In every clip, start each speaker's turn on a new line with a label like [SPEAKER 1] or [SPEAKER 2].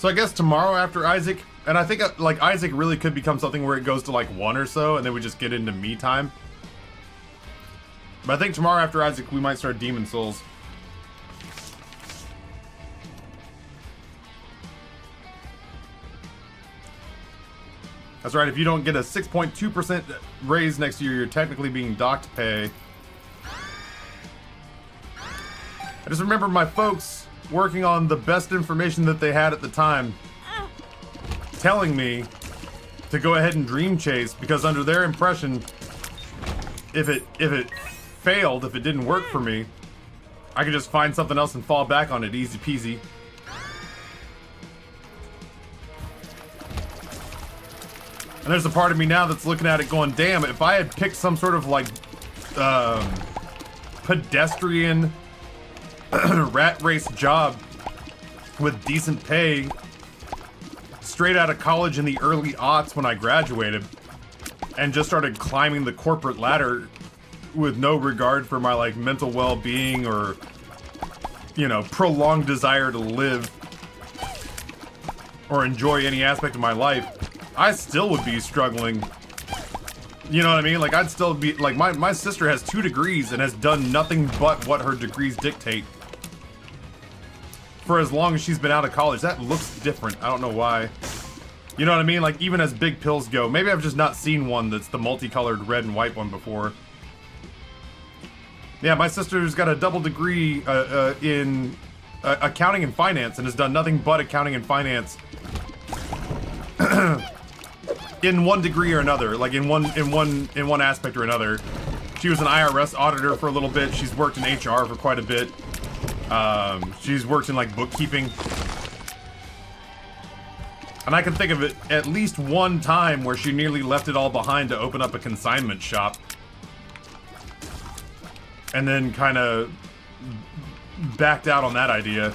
[SPEAKER 1] So I guess tomorrow after Isaac, and I think like Isaac really could become something where it goes to like 1 or so, and then we just get into me time. But I think tomorrow after Isaac, we might start Demon Souls. That's right, if you don't get a 6.2% raise next year, you're technically being docked pay. I just remember my folks working on the best information that they had at the time, telling me to go ahead and dream chase, because under their impression, if it failed, if it didn't work for me, I could just find something else and fall back on it, easy peasy. And there's a part of me now that's looking at it going, damn, if I had picked some sort of like pedestrian rat race job with decent pay straight out of college in the early aughts when I graduated, and just started climbing the corporate ladder with no regard for my like mental well-being or, you know, prolonged desire to live or enjoy any aspect of my life, I still would be struggling. You know what I mean? Like, I'd still be like, my sister has 2 degrees and has done nothing but what her degrees dictate for as long as she's been out of college. That looks different. I don't know why. You know what I mean? Like, even as big pills go, maybe I've just not seen one that's the multicolored red and white one before. Yeah, my sister's got a double degree in accounting and finance, and has done nothing but accounting and finance in one degree or another, like in one aspect or another. She was an IRS auditor for a little bit. She's worked in HR for quite a bit. She's worked in like bookkeeping. And I can think of it at least one time where she nearly left it all behind to open up a consignment shop. And then kind of backed out on that idea.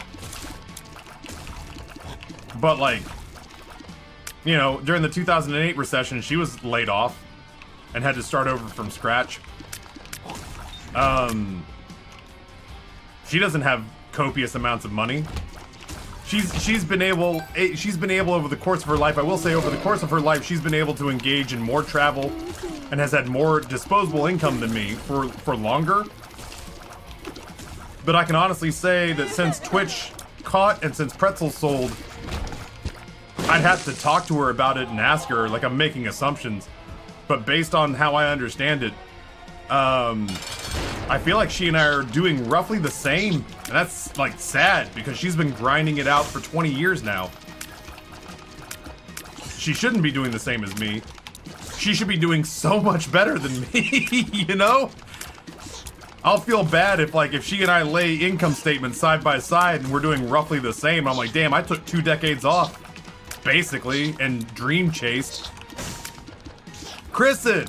[SPEAKER 1] But like, you know, during the 2008 recession, she was laid off and had to start over from scratch. She doesn't have copious amounts of money. She's been able over the course of her life, I will say over the course of her life, she's been able to engage in more travel and has had more disposable income than me for longer. But I can honestly say that since Twitch caught and since Pretzel sold, I'd have to talk to her about it and ask her, like I'm making assumptions. But based on how I understand it, I feel like she and I are doing roughly the same. And that's like sad because she's been grinding it out for 20 years now. She shouldn't be doing the same as me. She should be doing so much better than me, you know? I'll feel bad if she and I lay income statements side by side and we're doing roughly the same. I'm like, damn, I took 2 decades off, basically, and dream chased. Kristen!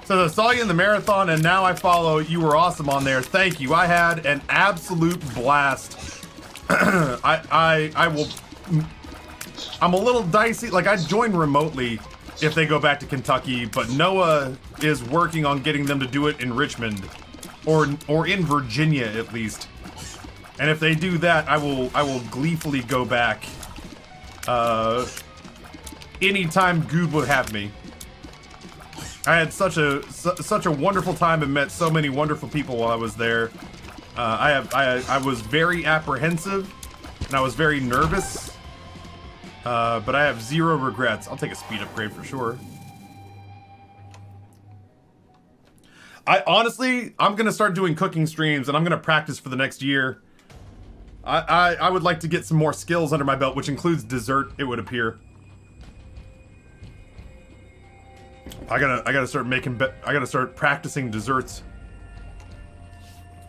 [SPEAKER 1] So I saw you in the marathon and now I follow. You were awesome on there. Thank you. I had an absolute blast. I'm a little dicey. Like, I'd join remotely if they go back to Kentucky, but Noah is working on getting them to do it in Richmond. Or in Virginia, at least. And if they do that, I will gleefully go back. Anytime Good would have me. I had such a wonderful time and met so many wonderful people while I was there. I was very apprehensive and I was very nervous. But I have 0 regrets. I'll take a speed upgrade for sure. I'm gonna start doing cooking streams and I'm gonna practice for the next year. I would like to get some more skills under my belt, which includes dessert, it would appear. I gotta start practicing desserts.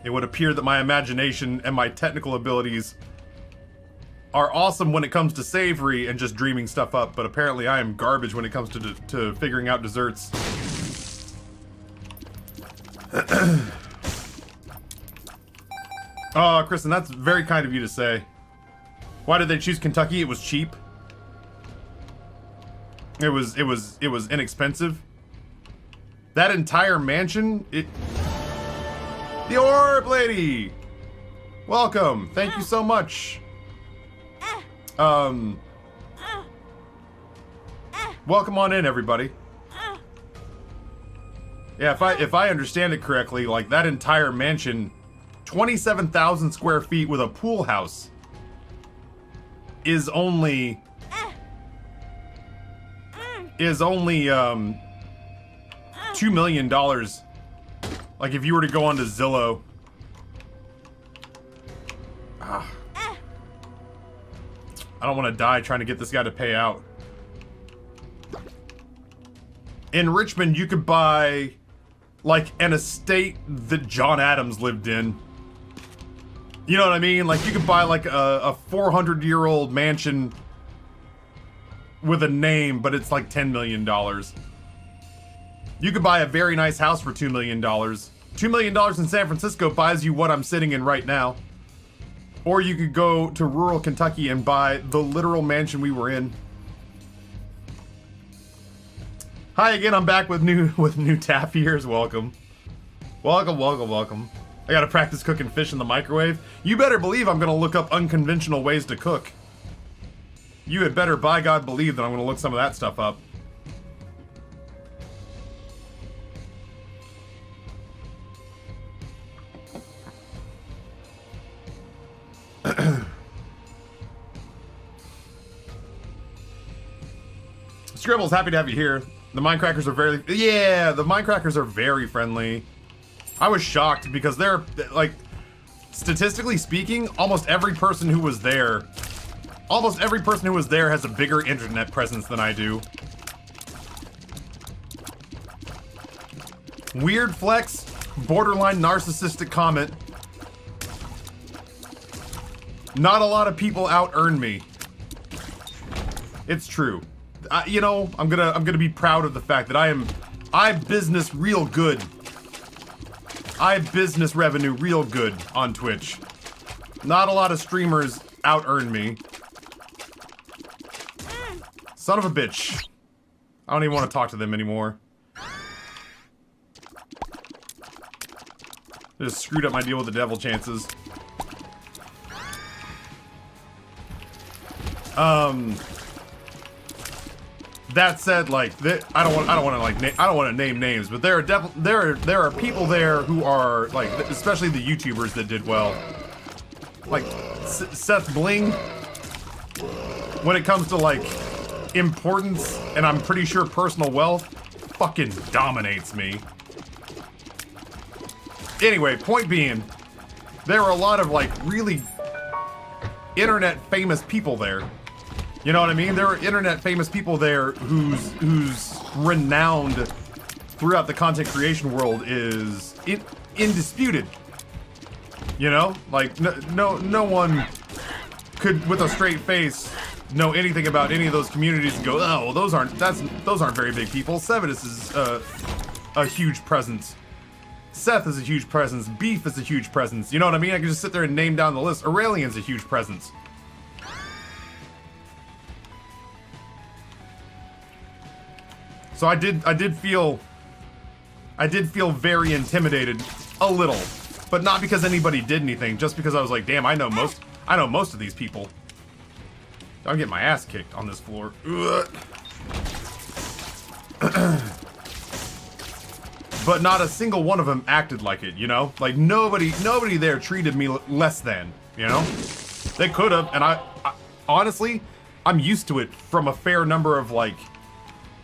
[SPEAKER 1] It would appear that my imagination and my technical abilities are awesome when it comes to savory and just dreaming stuff up, but apparently I am garbage when it comes to figuring out desserts. Oh, Kristen, that's very kind of you to say. Why did they choose Kentucky? It was cheap. It was inexpensive. That entire mansion, The Orb Lady! Welcome. Thank you so much. Welcome on in, everybody. Yeah, if I understand it correctly, like that entire mansion, 27,000 square feet with a pool house, is only $2 million. Like if you were to go onto Zillow. I don't want to die trying to get this guy to pay out. In Richmond, you could buy like an estate that John Adams lived in. You know what I mean? Like you could buy like a 400-year-old mansion with a name, but it's like $10 million. You could buy a very nice house for $2 million. $2 million in San Francisco buys you what I'm sitting in right now. Or you could go to rural Kentucky and buy the literal mansion we were in. Hi again, I'm back with new tap ears. Welcome. Welcome, welcome, welcome. I gotta practice cooking fish in the microwave. You better believe I'm gonna look up unconventional ways to cook. You had better, by God, believe that I'm gonna look some of that stuff up. Scribbles, happy to have you here. The Minecrackers are very, yeah, the Minecrackers are very friendly. I was shocked because they're, like, statistically speaking, almost every person who was there has a bigger internet presence than I do. Weird flex, borderline narcissistic comment. Not a lot of people out-earn me. It's true. You know, I'm gonna be proud of the fact that I business real good. I business revenue real good on Twitch. Not a lot of streamers out-earn me. Son of a bitch. I don't even want to talk to them anymore. They just screwed up my deal with the devil chances. That said, like, I don't want to name names, but there are people there who are like, especially the YouTubers that did well, like Seth Bling. When it comes to like importance and I'm pretty sure personal wealth, fucking dominates me. Anyway, point being, there are a lot of like really internet famous people there. You know what I mean? There are internet famous people there whose renowned throughout the content creation world is indisputed. You know? Like no one could with a straight face know anything about any of those communities and go, oh, well, those aren't very big people. Sevidus is a huge presence. Seth is a huge presence. Beef is a huge presence. You know what I mean? I can just sit there and name down the list. Aurelian's a huge presence. So I did feel very intimidated, a little, but not because anybody did anything, just because I was like, damn, I know most of these people. I'm getting my ass kicked on this floor. But not a single one of them acted like it, you know? Like nobody there treated me less than, you know? They could have, and I honestly, I'm used to it from a fair number of like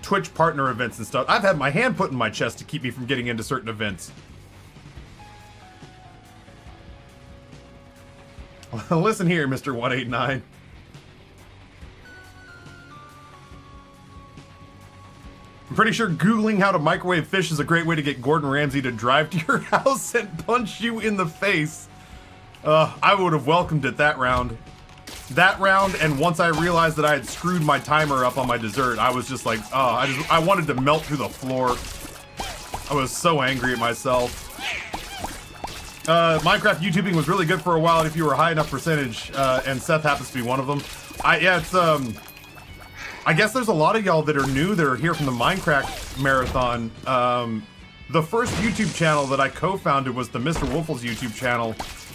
[SPEAKER 1] Twitch partner events and stuff. I've had my hand put in my chest to keep me from getting into certain events. Listen here, Mr. 189. I'm pretty sure Googling how to microwave fish is a great way to get Gordon Ramsay to drive to your house and punch you in the face. I would have welcomed it that round. That round, and once I realized that I had screwed my timer up on my dessert, I was just like, oh, I wanted to melt through the floor. I was so angry at myself. Minecraft YouTubing was really good for a while if you were a high enough percentage, and Seth happens to be one of them. I guess there's a lot of y'all that are new that are here from the Minecraft marathon. The first YouTube channel that I co-founded was the Mr. Wolfles YouTube channel.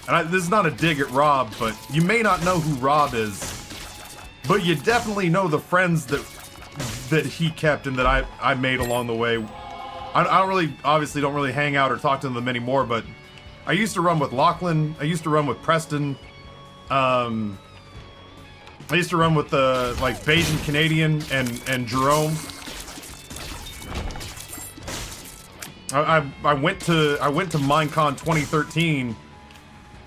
[SPEAKER 1] And this is not a dig at Rob, but you may not know who Rob is. But you definitely know the friends that that he kept and that I made along the way. I don't really, obviously don't really hang out or talk to them anymore, but I used to run with Lachlan. I used to run with Preston. I used to run with the like Bayesian Canadian and Jerome. I went to Minecon 2013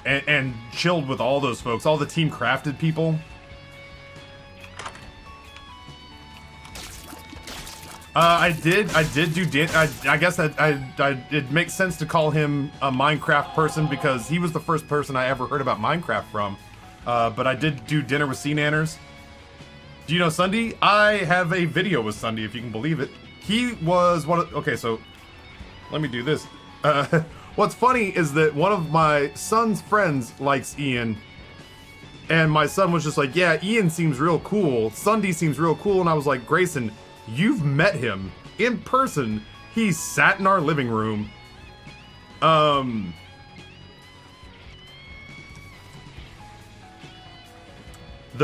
[SPEAKER 1] and chilled with all those folks, all the Team Crafted people. I did do I guess that it makes sense to call him a Minecraft person because he was the first person I ever heard about Minecraft from. But I did do dinner with Sea Nanners. Do you know Sunday? I have a video with Sunday, if you can believe it. He was one of, okay, so let me do this. What's funny is that one of my son's friends likes Ian, and my son was just like, yeah, Ian seems real cool. Sunday seems real cool, and I was like, Grayson, you've met him in person. He sat in our living room. The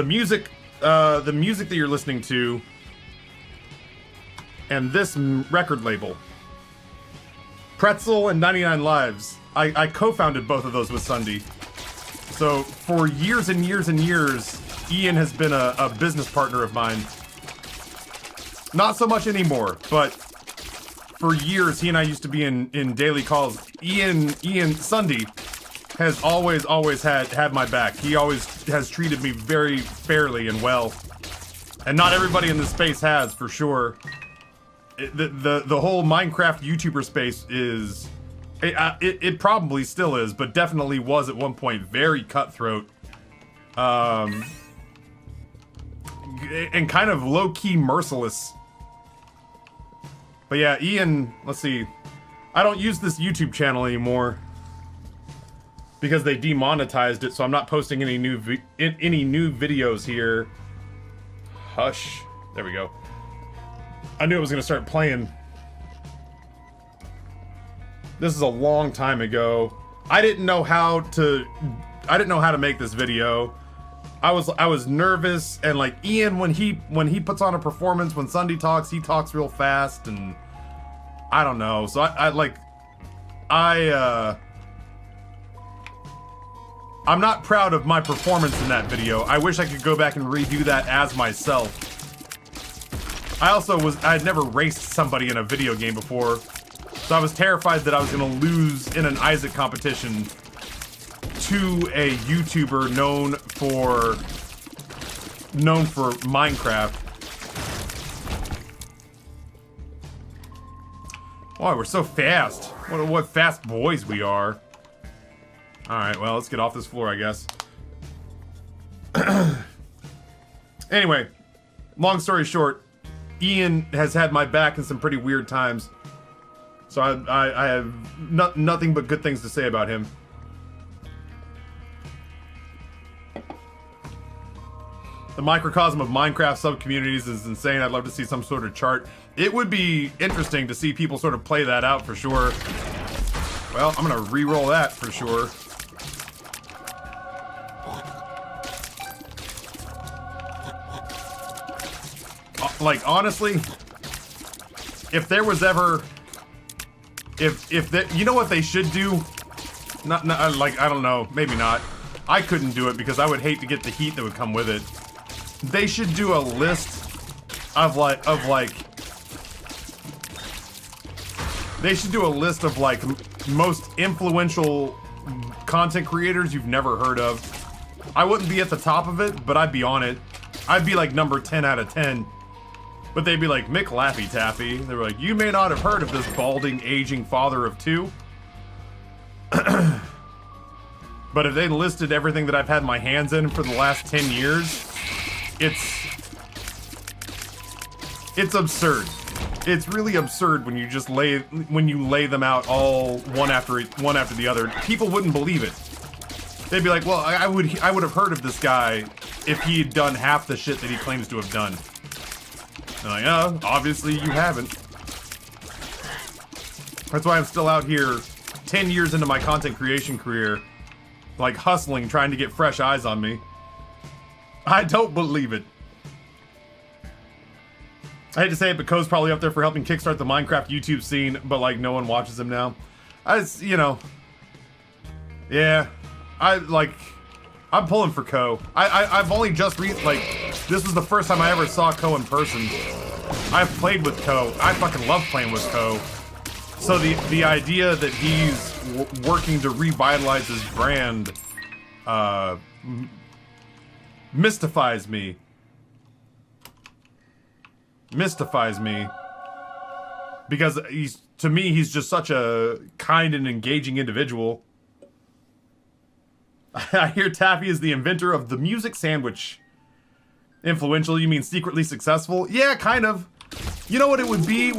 [SPEAKER 1] music that you're listening to, and this record label, Pretzel and 99 Lives, I co-founded both of those with Sunday. So for years and years and years, Ian has been a business partner of mine. Not so much anymore, but for years he and I used to be in daily calls. Ian Sunday has always had my back. He always has treated me very fairly and well. And not everybody in this space has, for sure. The whole Minecraft YouTuber space is... It probably still is, but definitely was at one point very cutthroat. And kind of low-key merciless. But yeah, Ian, let's see. I don't use this YouTube channel anymore because they demonetized it, so I'm not posting any new videos here. Hush. There we go. I knew it was going to start playing. This is a long time ago. I didn't know how to make this video. I was nervous, and like Ian, when he puts on a performance, when Sunday talks, he talks real fast, and I don't know. So I'm not proud of my performance in that video. I wish I could go back and redo that as myself. I had never raced somebody in a video game before, so I was terrified that I was gonna lose in an Isaac competition to a YouTuber known for Minecraft. Boy, we're so fast. What fast boys we are. Alright, well, let's get off this floor, I guess. Anyway, long story short, Ian has had my back in some pretty weird times. So I have nothing but good things to say about him. The microcosm of Minecraft sub-communities is insane. I'd love to see some sort of chart. It would be interesting to see people sort of play that out for sure. Well, I'm gonna re-roll that for sure. Like, honestly, if there was ever... you know what they should do? Not like, I don't know, maybe not. I couldn't do it because I would hate to get the heat that would come with it. They should do a list of they should do a list of like most influential content creators you've never heard of. I wouldn't be at the top of it, but I'd be on it. I'd be like number 10 out of 10. But they'd be like, Mick Laffy Taffy. They were like, you may not have heard of this balding, aging father of two. But if they listed everything that I've had my hands in for the last 10 years, it's absurd. It's really absurd when you just lay them out all one after the other. People wouldn't believe it. They'd be like, well, I would have heard of this guy if he had done half the shit that he claims to have done. And like, oh, obviously you haven't. That's why I'm still out here 10 years into my content creation career, like hustling, trying to get fresh eyes on me. I don't believe it. I hate to say it, but Ko's probably up there for helping kickstart the Minecraft YouTube scene, but like no one watches him now. You know, yeah, I'm pulling for Ko. I've only just this was the first time I ever saw Ko in person. I've played with Ko. I fucking love playing with Ko. So the idea that he's working to revitalize his brand mystifies me. Because to me he's just such a kind and engaging individual. I hear Taffy is the inventor of the music sandwich. Influential, you mean secretly successful? Yeah, kind of. You know what it would be?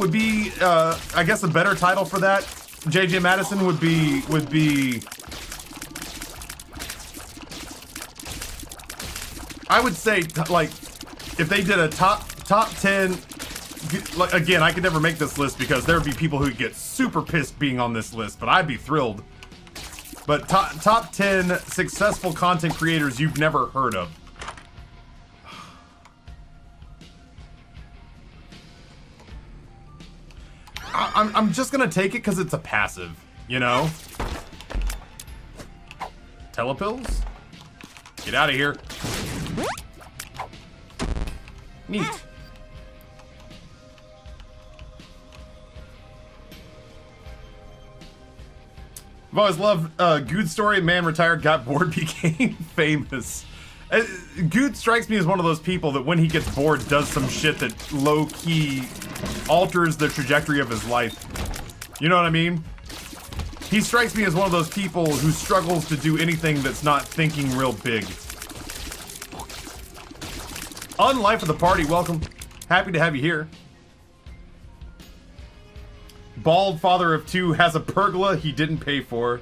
[SPEAKER 1] I guess a better title for that, JJ Madison, would be I would say, like, if they did a top 10, like, again, I could never make this list because there would be people who get super pissed being on this list, but I'd be thrilled. But top 10 successful content creators you've never heard of. I'm just gonna take it because it's a passive, you know? Telepills? Get out of here. Neat. I've always loved Good Story. Man retired, got bored, became famous. Good strikes me as one of those people that when he gets bored does some shit that low-key alters the trajectory of his life. You know what I mean? He strikes me as one of those people who struggles to do anything that's not thinking real big. Unlife of the party, welcome. Happy to have you here. Bald father of two has a pergola he didn't pay for.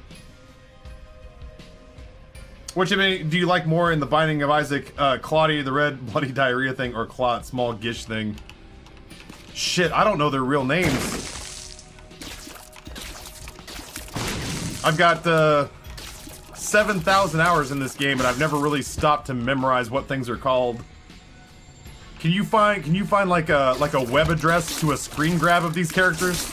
[SPEAKER 1] Which, I mean, do you like more in The Binding of Isaac, Claudia the Red Bloody Diarrhea thing, or Claude Small Gish thing? Shit, I don't know their real names. I've got 7,000 hours in this game, and I've never really stopped to memorize what things are called. Can you find like a web address to a screen grab of these characters?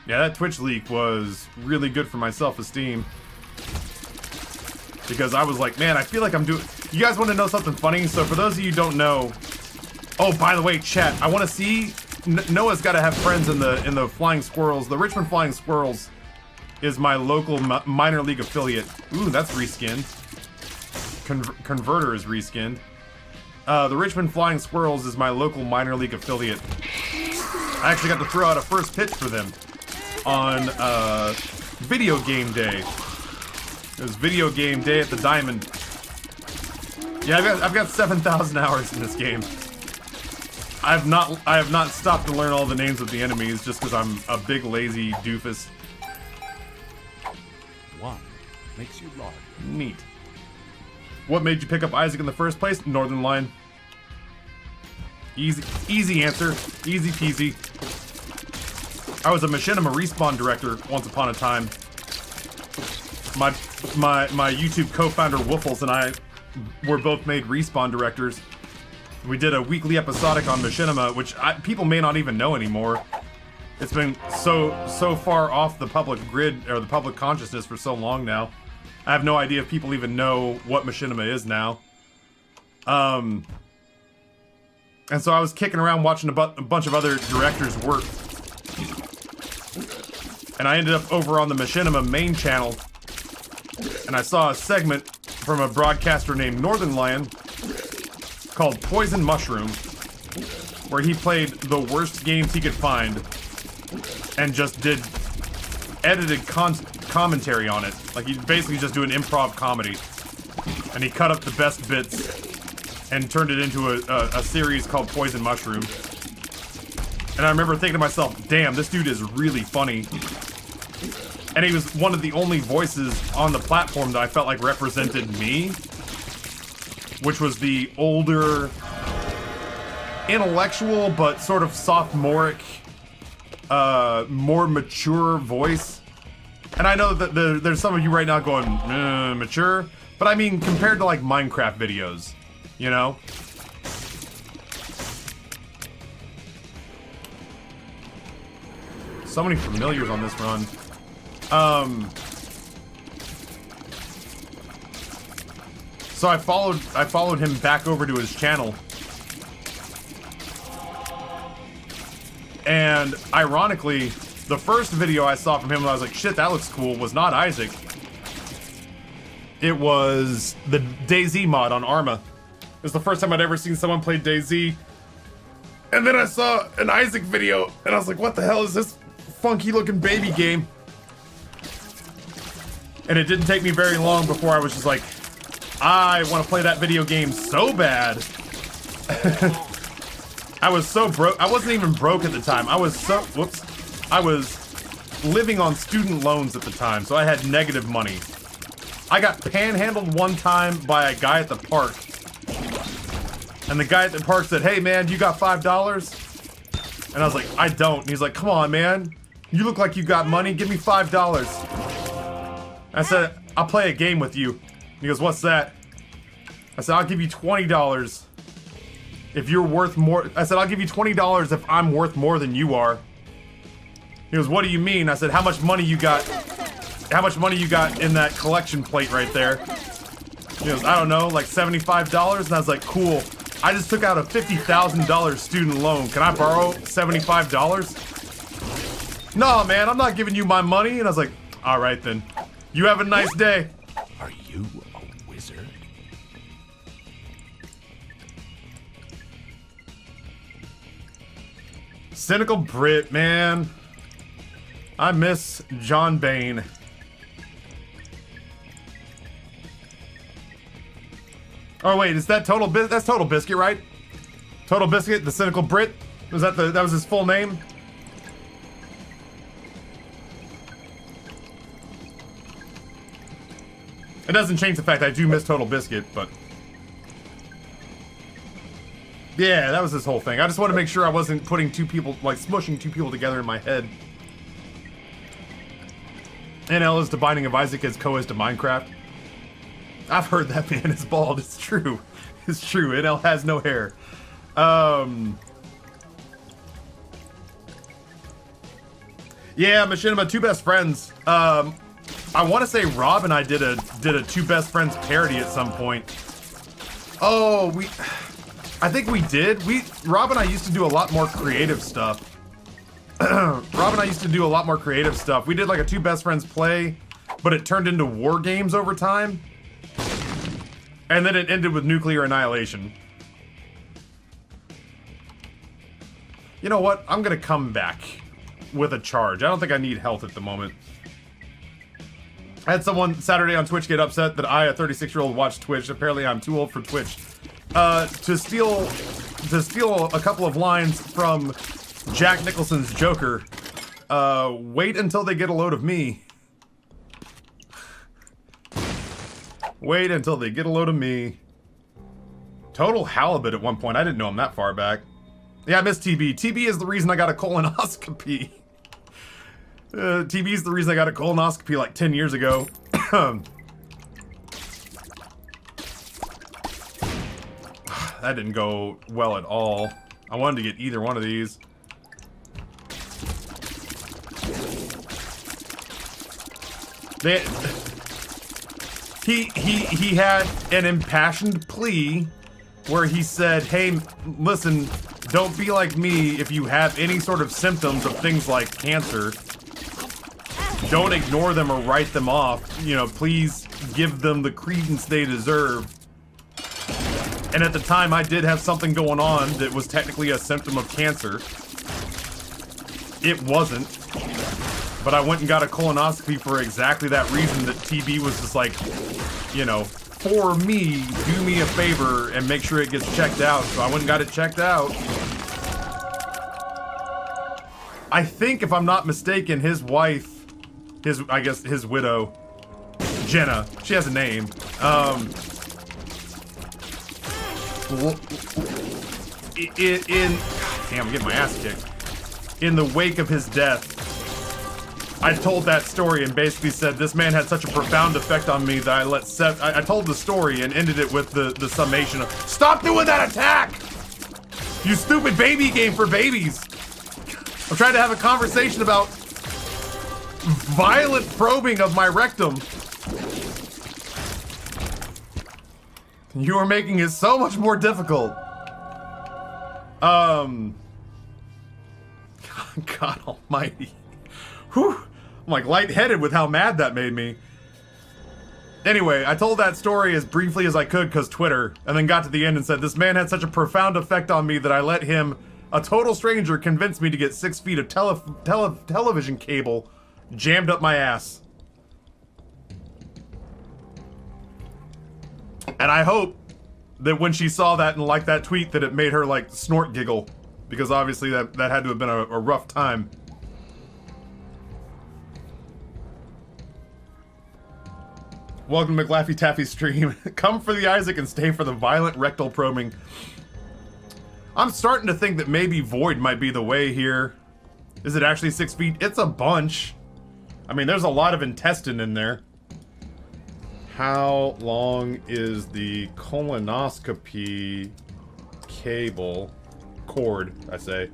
[SPEAKER 1] Yeah, that Twitch leak was really good for my self-esteem. Because I was like, man, I feel like I'm doing... You guys want to know something funny? So for those of you who don't know... Oh, by the way, chat, I want to see... Noah's got to have friends in the Flying Squirrels. The Richmond Flying Squirrels is my local minor league affiliate. Ooh, that's reskinned. Converter is reskinned. The Richmond Flying Squirrels is my local minor league affiliate. I actually got to throw out a first pitch for them on video game day. It was video game day at the Diamond. Yeah, I've got 7,000 hours in this game. I have not stopped to learn all the names of the enemies just because I'm a big lazy doofus.
[SPEAKER 2] One makes you large.
[SPEAKER 1] Neat. What made you pick up Isaac in the first place? Northern Line. Easy answer. Easy peasy. I was a Machinima respawn director once upon a time. My YouTube co-founder Woofles and I were both made respawn directors. We did a weekly episodic on Machinima, which people may not even know anymore. It's been so far off the public grid or the public consciousness for so long now. I have no idea if people even know what Machinima is now. And so I was kicking around watching a bunch of other directors work. And I ended up over on the Machinima main channel. And I saw a segment from a broadcaster named Northern Lion called Poison Mushroom, where he played the worst games he could find and just did edited commentary on it. Like, he'd basically just do an improv comedy. And he cut up the best bits and turned it into a series called Poison Mushroom. And I remember thinking to myself, damn, this dude is really funny. And he was one of the only voices on the platform that I felt like represented me, which was the older, intellectual, but sort of sophomoric, more mature voice. And I know that there's some of you right now going, mature. But I mean, compared to like Minecraft videos, you know? So many familiars on this run. So I followed him back over to his channel. And ironically, the first video I saw from him, I was like, shit, that looks cool, was not Isaac. It was the DayZ mod on Arma. It was the first time I'd ever seen someone play DayZ. And then I saw an Isaac video, and I was like, what the hell is this funky looking baby game? And it didn't take me very long before I was just like, I want to play that video game so bad. I was so broke. I wasn't even broke at the time. I was so, whoops. I was living on student loans at the time, so I had negative money. I got panhandled one time by a guy at the park. And the guy at the park said, hey man, you got $5? And I was like, I don't. And he's like, come on man. You look like you got money. Give me $5. I said, I'll play a game with you. He goes, what's that? I said, I'll give you $20 if you're worth more. I said, I'll give you $20 if I'm worth more than you are. He goes, what do you mean? I said, how much money you got? How much money you got in that collection plate right there? He goes, I don't know, like $75? And I was like, cool. I just took out a $50,000 student loan. Can I borrow $75? No, man, I'm not giving you my money. And I was like, all right then. You have a nice day.
[SPEAKER 2] Are you a wizard?
[SPEAKER 1] Cynical Brit, man. I miss John Bain. Oh wait, is that that's Total Biscuit, right? Total Biscuit, the Cynical Brit? Was that that was his full name? It doesn't change the fact I do miss Total Biscuit, but yeah, that was his whole thing. I just want to make sure I wasn't putting two people, like smushing two people together in my head. NL is the Binding of Isaac as co-host to Minecraft. I've heard that man is bald. It's true. It's true. NL has no hair. Yeah, Machinima, two best friends. I want to say Rob and I did a two best friends parody at some point. Oh, I think we did. Rob and I used to do a lot more creative stuff. Rob and I used to do a lot more creative stuff. We did like a two best friends play, but it turned into war games over time. And then it ended with nuclear annihilation. You know what? I'm gonna come back with a charge. I don't think I need health at the moment. I had someone Saturday on Twitch get upset that I, a 36-year-old, watched Twitch. Apparently I'm too old for Twitch. To steal a couple of lines from Jack Nicholson's Joker. Wait until they get a load of me. Wait until they get a load of me. Total halibut at one point. I didn't know him that far back. Yeah, I miss TB. TB is the reason I got a colonoscopy. TB is the reason I got a colonoscopy like 10 years ago. That didn't go well at all. I wanted to get either one of these. He had an impassioned plea where he said, hey, listen, don't be like me if you have any sort of symptoms of things like cancer. Don't ignore them or write them off. You know, please give them the credence they deserve. And at the time, I did have something going on that was technically a symptom of cancer. It wasn't. But I went and got a colonoscopy for exactly that reason, that TB was just like, you know, for me, do me a favor and make sure it gets checked out. So I went and got it checked out. I think, if I'm not mistaken, his wife, I guess his widow, Jenna, she has a name. Damn, I'm getting my ass kicked. In the wake of his death, I told that story and basically said this man had such a profound effect on me that I let I told the story and ended it with the summation of, stop doing that attack! You stupid baby game for babies! I'm trying to have a conversation about violent probing of my rectum. You are making it so much more difficult. God almighty. Whew. I'm like lightheaded with how mad that made me. Anyway, I told that story as briefly as I could because Twitter, and then got to the end and said, this man had such a profound effect on me that I let him, a total stranger, convince me to get 6 feet of television cable jammed up my ass. And I hope that when she saw that and liked that tweet that it made her like snort giggle, because obviously that had to have been a rough time. Welcome to McLaffy Taffy stream. Come for the Isaac and stay for the violent rectal probing. I'm starting to think that maybe Void might be the way here. Is it actually 6 feet? It's a bunch. I mean, there's a lot of intestine in there. How long is the colonoscopy cord, I say?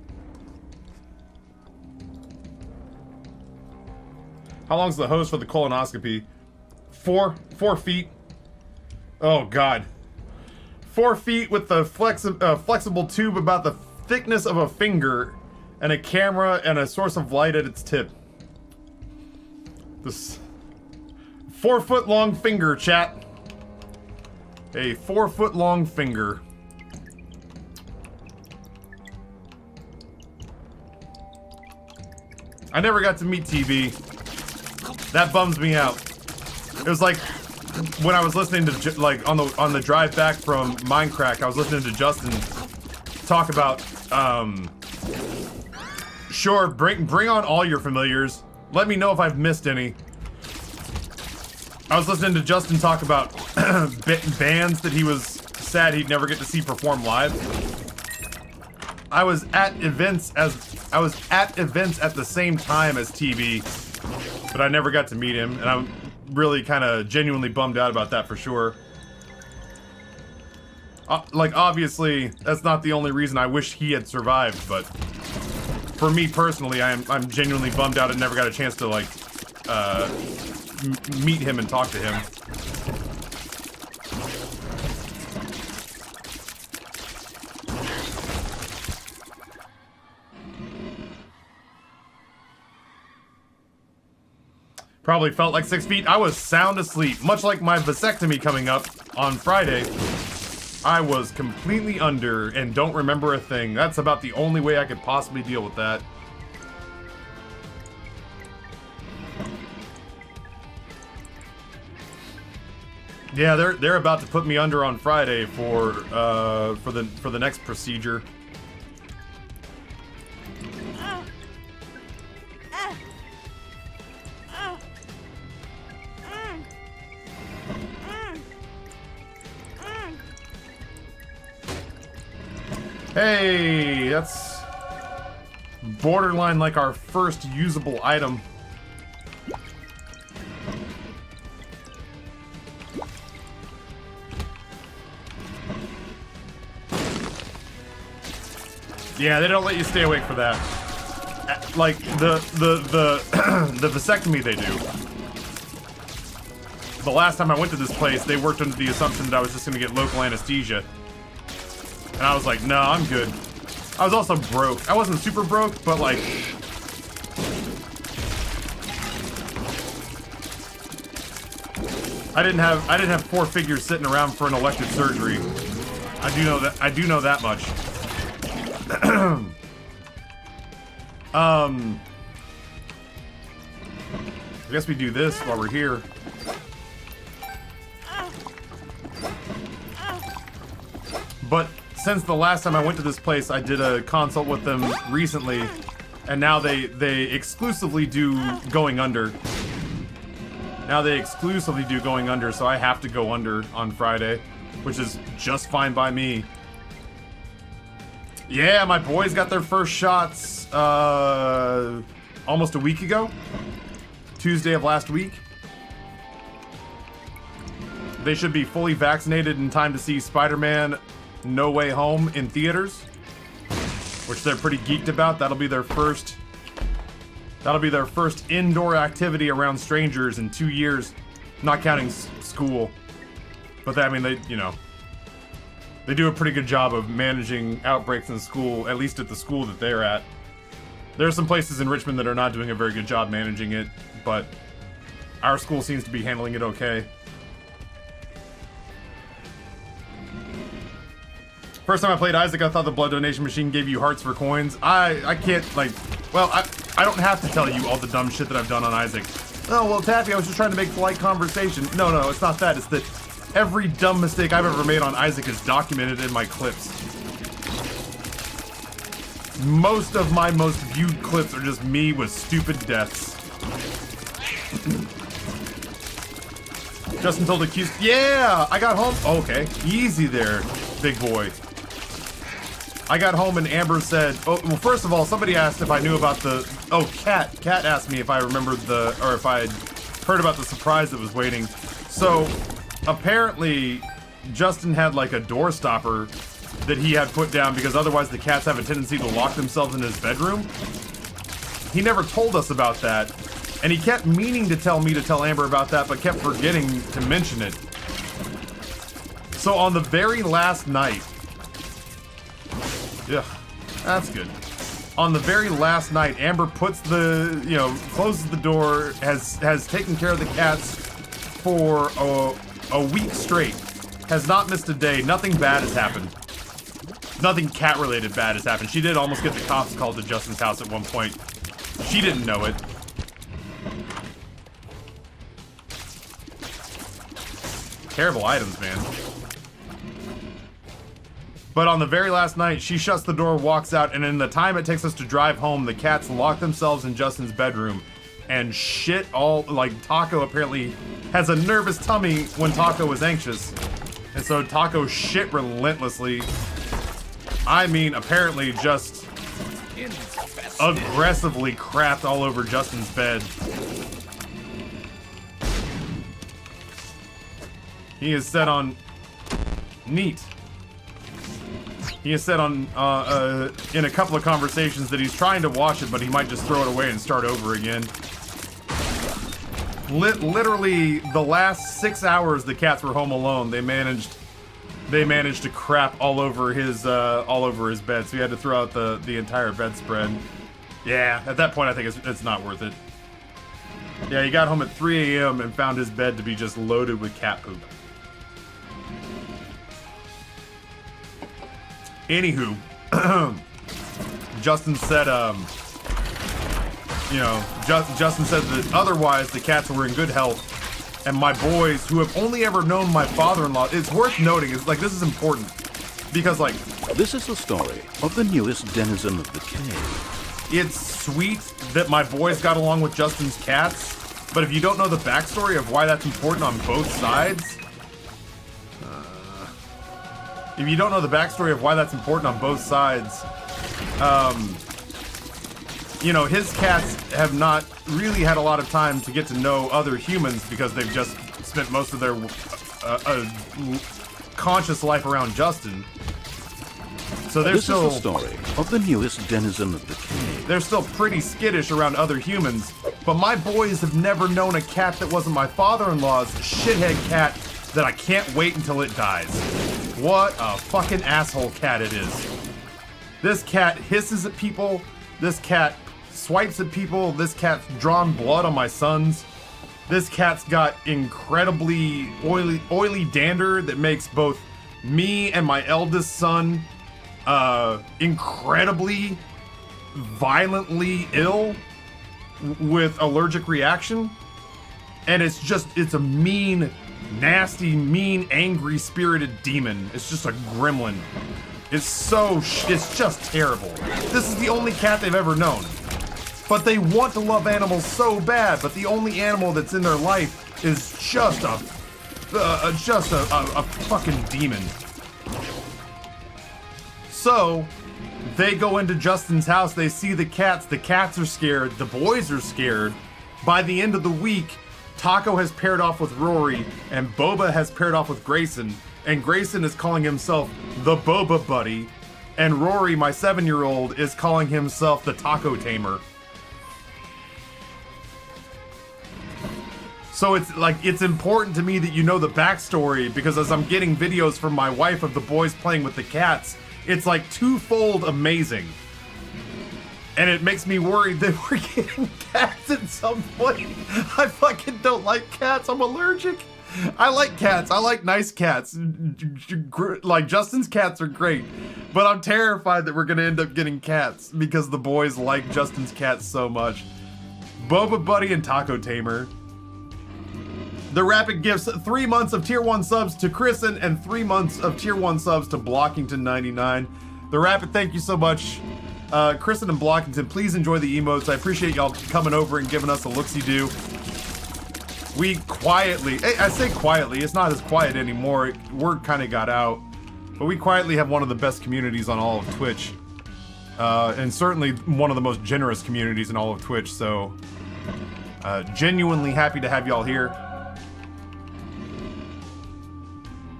[SPEAKER 1] How long's the hose for the colonoscopy? 4 feet. Oh God. 4 feet with the flexible tube about the thickness of a finger and a camera and a source of light at its tip. This 4 foot long finger, chat. A 4 foot long finger. I never got to meet TV. That bums me out. It was like when I was listening to like on the drive back from Minecraft, I was listening to Justin talk about sure, bring on all your familiars. Let me know if I've missed any. I was listening to Justin talk about bands that he was sad he'd never get to see perform live. I was at events at the same time as TV, but I never got to meet him, and I'm really kind of genuinely bummed out about that for sure. Like, obviously, that's not the only reason I wish he had survived, but for me personally, I'm genuinely bummed out and never got a chance to, like, meet him and talk to him. Probably felt like 6 feet. I was sound asleep, much like my vasectomy coming up on Friday. I was completely under and don't remember a thing. That's about the only way I could possibly deal with that. Yeah, they're about to put me under on Friday for the next procedure. Hey, that's borderline like our first usable item. Yeah, they don't let you stay awake for that. Like the the vasectomy they do. The last time I went to this place, they worked under the assumption that I was just gonna get local anesthesia. And I was like, no, I'm good. I was also broke. I wasn't super broke, but like... I didn't have 4 figures sitting around for an elective surgery. I do know that much. I guess we do this while we're here. But since the last time I went to this place, I did a consult with them recently, and now they exclusively do going under. Now they exclusively do going under, so I have to go under on Friday, which is just fine by me. Yeah, my boys got their first shots almost a week ago. Tuesday of last week. They should be fully vaccinated in time to see Spider-Man No Way Home in theaters, which they're pretty geeked about. That'll be their first indoor activity around strangers in 2 years, not counting school. But I mean, they do a pretty good job of managing outbreaks in school, at least at the school that they're at. There are some places in Richmond that are not doing a very good job managing it, but our school seems to be handling it okay. First time I played Isaac, I thought the blood donation machine gave you hearts for coins. I can't, like, well, I don't have to tell you all the dumb shit that I've done on Isaac. Oh, well, Taffy, I was just trying to make polite conversation. No, it's not that. It's that every dumb mistake I've ever made on Isaac is documented in my clips. Most of my most viewed clips are just me with stupid deaths. Just until the queues. Yeah, I got home. Oh, okay, easy there, big boy. I got home and Amber said, oh, well, first of all, somebody asked if I knew about the, oh, Kat asked me if I remembered or if I had heard about the surprise that was waiting. So, apparently, Justin had like a door stopper that he had put down because otherwise the cats have a tendency to lock themselves in his bedroom. He never told us about that, and he kept meaning to tell me to tell Amber about that, but kept forgetting to mention it. So on the very last night, yeah, that's good. On the very last night, Amber puts the, closes the door, has taken care of the cats for a week straight. Has not missed a day. Nothing bad has happened. Nothing cat-related bad has happened. She did almost get the cops called to Justin's house at one point. She didn't know it. Terrible items, man. But on the very last night, she shuts the door, walks out, and in the time it takes us to drive home, the cats lock themselves in Justin's bedroom. And shit all, like, Taco apparently has a nervous tummy when Taco is anxious. And so Taco shit relentlessly. I mean, apparently just aggressively crapped all over Justin's bed. He is set on... Neat. He has said on in a couple of conversations that he's trying to watch it, but he might just throw it away and start over again. Literally, the last 6 hours the cats were home alone, they managed to crap all over his bed, so he had to throw out the entire bedspread. Yeah, at that point I think it's not worth it. Yeah, he got home at 3 a.m. and found his bed to be just loaded with cat poop. Anywho, Justin said, Justin said that otherwise the cats were in good health, and my boys, who have only ever known my father-in-law, it's worth noting, it's like, this is important, because, like...
[SPEAKER 2] This is the story of the newest denizen of the cave.
[SPEAKER 1] It's sweet that my boys got along with Justin's cats, but if you don't know the backstory of why that's important on both sides... If you don't know the backstory of why that's important on both sides, his cats have not really had a lot of time to get to know other humans because they've just spent most of their conscious life around Justin. So they're still...
[SPEAKER 2] This is the story of the newest denizen of the cave.
[SPEAKER 1] They're still pretty skittish around other humans, but my boys have never known a cat that wasn't my father-in-law's shithead cat that I can't wait until it dies. What a fucking asshole cat it is. This cat hisses at people. This cat swipes at people. This cat's drawn blood on my sons. This cat's got incredibly oily dander that makes both me and my eldest son incredibly violently ill with allergic reaction. And it's a mean, nasty, mean, angry, spirited demon. It's just a gremlin. It's just terrible. This is the only cat they've ever known. But they want to love animals so bad, but the only animal that's in their life is just a fucking demon. So, they go into Justin's house, they see the cats are scared, the boys are scared, By the end of the week, Taco has paired off with Rory, and Boba has paired off with Grayson, and Grayson is calling himself the Boba Buddy, and Rory, my 7-year-old, is calling himself the Taco Tamer. So it's important to me that you know the backstory, because as I'm getting videos from my wife of the boys playing with the cats, it's like twofold amazing. And it makes me worried that we're getting cats at some point. I fucking don't like cats. I'm allergic. I like cats. I like nice cats. Like, Justin's cats are great. But I'm terrified that we're going to end up getting cats because the boys like Justin's cats so much. Boba Buddy and Taco Tamer. The Rapid gifts 3 months of tier 1 subs to Chrisen and 3 months of tier 1 subs to Blockington99. The Rapid, thank you so much. Kristen and Blockington, please enjoy the emotes. I appreciate y'all coming over and giving us a look-see-do. We quietly, I say quietly, it's not as quiet anymore. Word kind of got out. But we quietly have one of the best communities on all of Twitch. And certainly one of the most generous communities in all of Twitch, so... genuinely happy to have y'all here.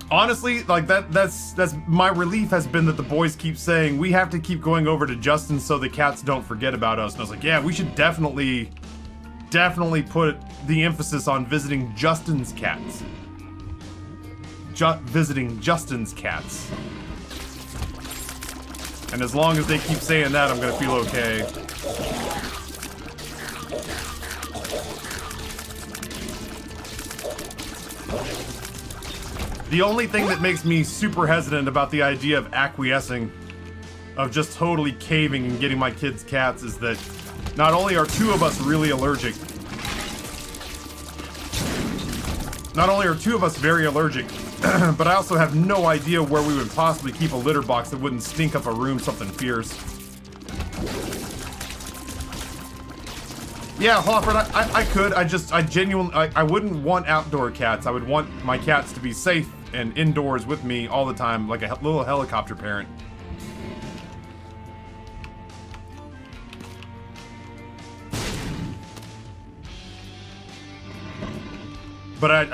[SPEAKER 1] Honestly, like that's my relief has been that the boys keep saying we have to keep going over to Justin so the cats don't forget about us. And I was like, yeah, we should definitely put the emphasis on visiting Justin's cats. Visiting Justin's cats. And as long as they keep saying that, I'm gonna feel okay. The only thing that makes me super hesitant about the idea of acquiescing, of just totally caving and getting my kids cats, is that not only are 2 of us really allergic, not only are 2 of us very allergic, but I also have no idea where we would possibly keep a litter box that wouldn't stink up a room something fierce. Yeah, Hofford, I genuinely, I wouldn't want outdoor cats. I would want my cats to be safe and indoors with me all the time, like a little helicopter parent. But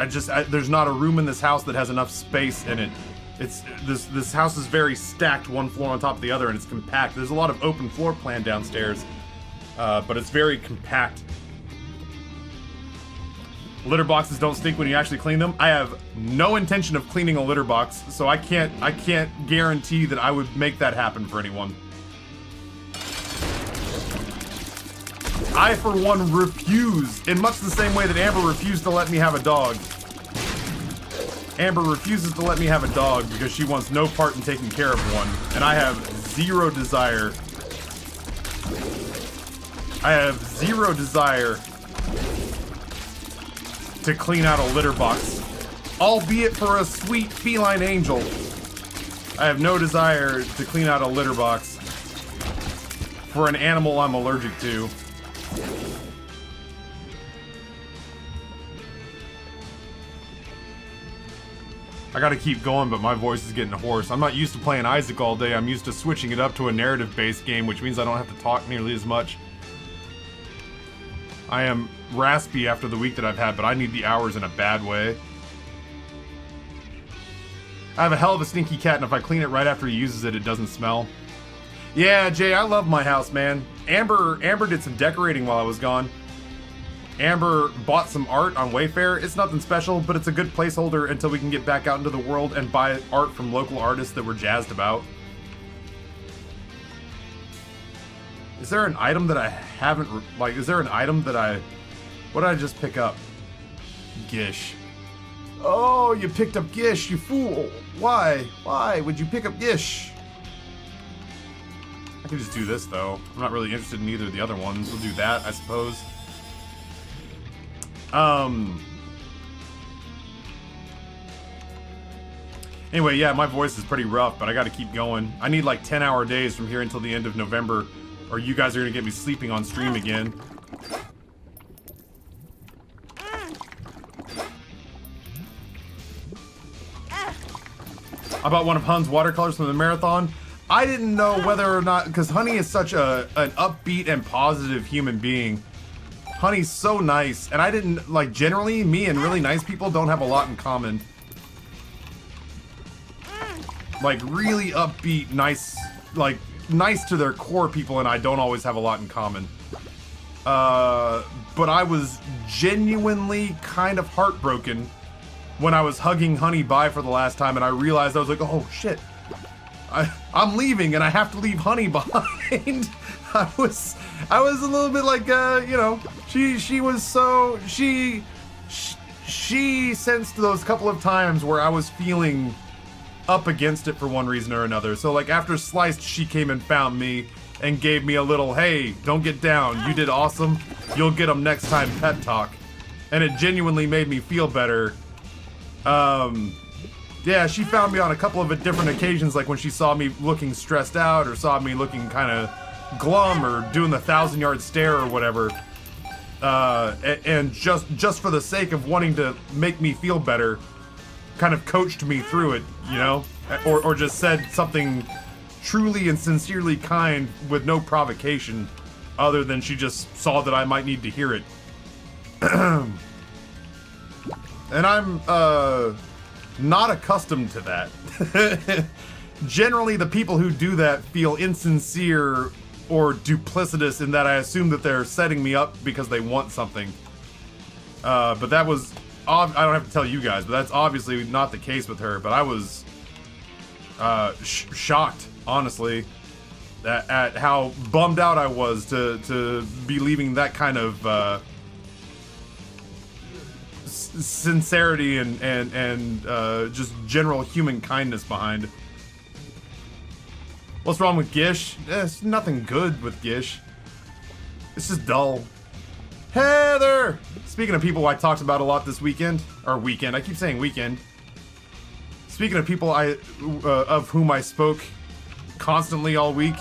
[SPEAKER 1] there's not a room in this house that has enough space in it. This house is very stacked, one floor on top of the other, and it's compact. There's a lot of open floor plan downstairs. But it's very compact. Litter boxes don't stink when you actually clean them. I have no intention of cleaning a litter box, so I can't guarantee that I would make that happen for anyone. I, for one, refuse, in much the same way that Amber refused to let me have a dog. Amber refuses to let me have a dog because she wants no part in taking care of one, and I have zero desire. I have zero desire to clean out a litter box, albeit for a sweet feline angel. I have no desire to clean out a litter box for an animal I'm allergic to. I gotta keep going, but my voice is getting hoarse. I'm not used to playing Isaac all day. I'm used to switching it up to a narrative-based game, which means I don't have to talk nearly as much. I am raspy after the week that I've had, but I need the hours in a bad way. I have a hell of a stinky cat, and if I clean it right after he uses it, it doesn't smell. Yeah, Jay, I love my house, man. Amber did some decorating while I was gone. Amber bought some art on Wayfair. It's nothing special, but it's a good placeholder until we can get back out into the world and buy art from local artists that we're jazzed about. Is there an item that I haven't, like, is there an item that what did I just pick up? Gish. Oh, you picked up Gish, you fool. Why? Why would you pick up Gish? I can just do this, though. I'm not really interested in either of the other ones. We'll do that, I suppose. Anyway, yeah, my voice is pretty rough, but I gotta keep going. I need like 10-hour days from here until the end of November, or you guys are gonna get me sleeping on stream again. I bought one of Hun's watercolors from the marathon. I didn't know whether or not, because Honey is such an upbeat and positive human being. Honey's so nice, and I didn't, like, generally, me and really nice people don't have a lot in common. Like, really upbeat, nice, like, nice to their core people and I don't always have a lot in common. But I was genuinely kind of heartbroken when I was hugging Honey bye for the last time and I realized I was like, oh shit. I'm leaving and I have to leave Honey behind. I was a little bit like, you know, she was so, she sensed those couple of times where I was feeling up against it for one reason or another. So like after Sliced, she came and found me and gave me a little, hey, don't get down. You did awesome. You'll get them next time pep talk. And it genuinely made me feel better. Yeah, she found me on a couple of different occasions, like when she saw me looking stressed out or saw me looking kind of glum or doing the 1,000-yard stare or whatever. And just for the sake of wanting to make me feel better, kind of coached me through it, you know? Or just said something truly and sincerely kind with no provocation, other than she just saw that I might need to hear it. And I'm, not accustomed to that. Generally, the people who do that feel insincere or duplicitous in that I assume that they're setting me up because they want something. But that was, I don't have to tell you guys, but that's obviously not the case with her. But I was shocked, honestly, at how bummed out I was to be leaving that kind of sincerity and just general human kindness behind. What's wrong with Gish? There's nothing good with Gish. It's just dull. Heather! Speaking of people I talked about a lot this weekend, or weekend, I keep saying weekend. Speaking of people of whom I spoke constantly all week.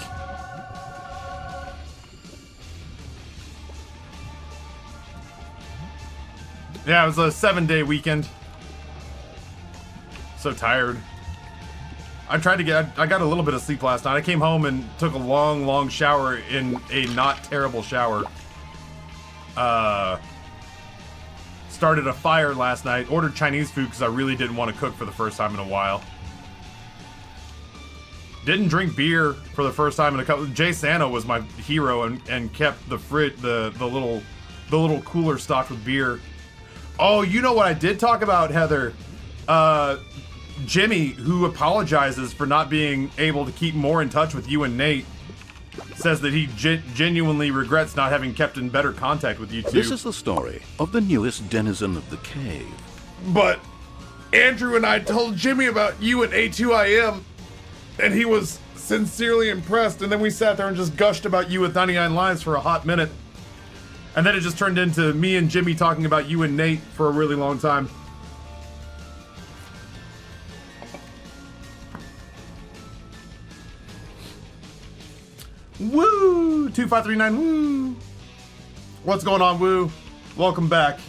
[SPEAKER 1] Yeah, it was a 7-day weekend. So tired. I got a little bit of sleep last night. I came home and took a long shower in a not terrible shower. Started a fire last night. Ordered Chinese food because I really didn't want to cook for the first time in a while. Didn't drink beer for the first time in a couple. Jay Sano was my hero and kept the little cooler stocked with beer. Oh, you know what I did talk about, Heather? Jimmy, who apologizes for not being able to keep more in touch with you and Nate, says that he genuinely regrets not having kept in better contact with you two.
[SPEAKER 2] This is the story of the newest denizen of the cave.
[SPEAKER 1] But Andrew and I told Jimmy about you and A2IM, and he was sincerely impressed, and then we sat there and just gushed about you with 99 Lives for a hot minute. And then it just turned into me and Jimmy talking about you and Nate for a really long time. Woo! 2539, woo! What's going on, woo? Welcome back.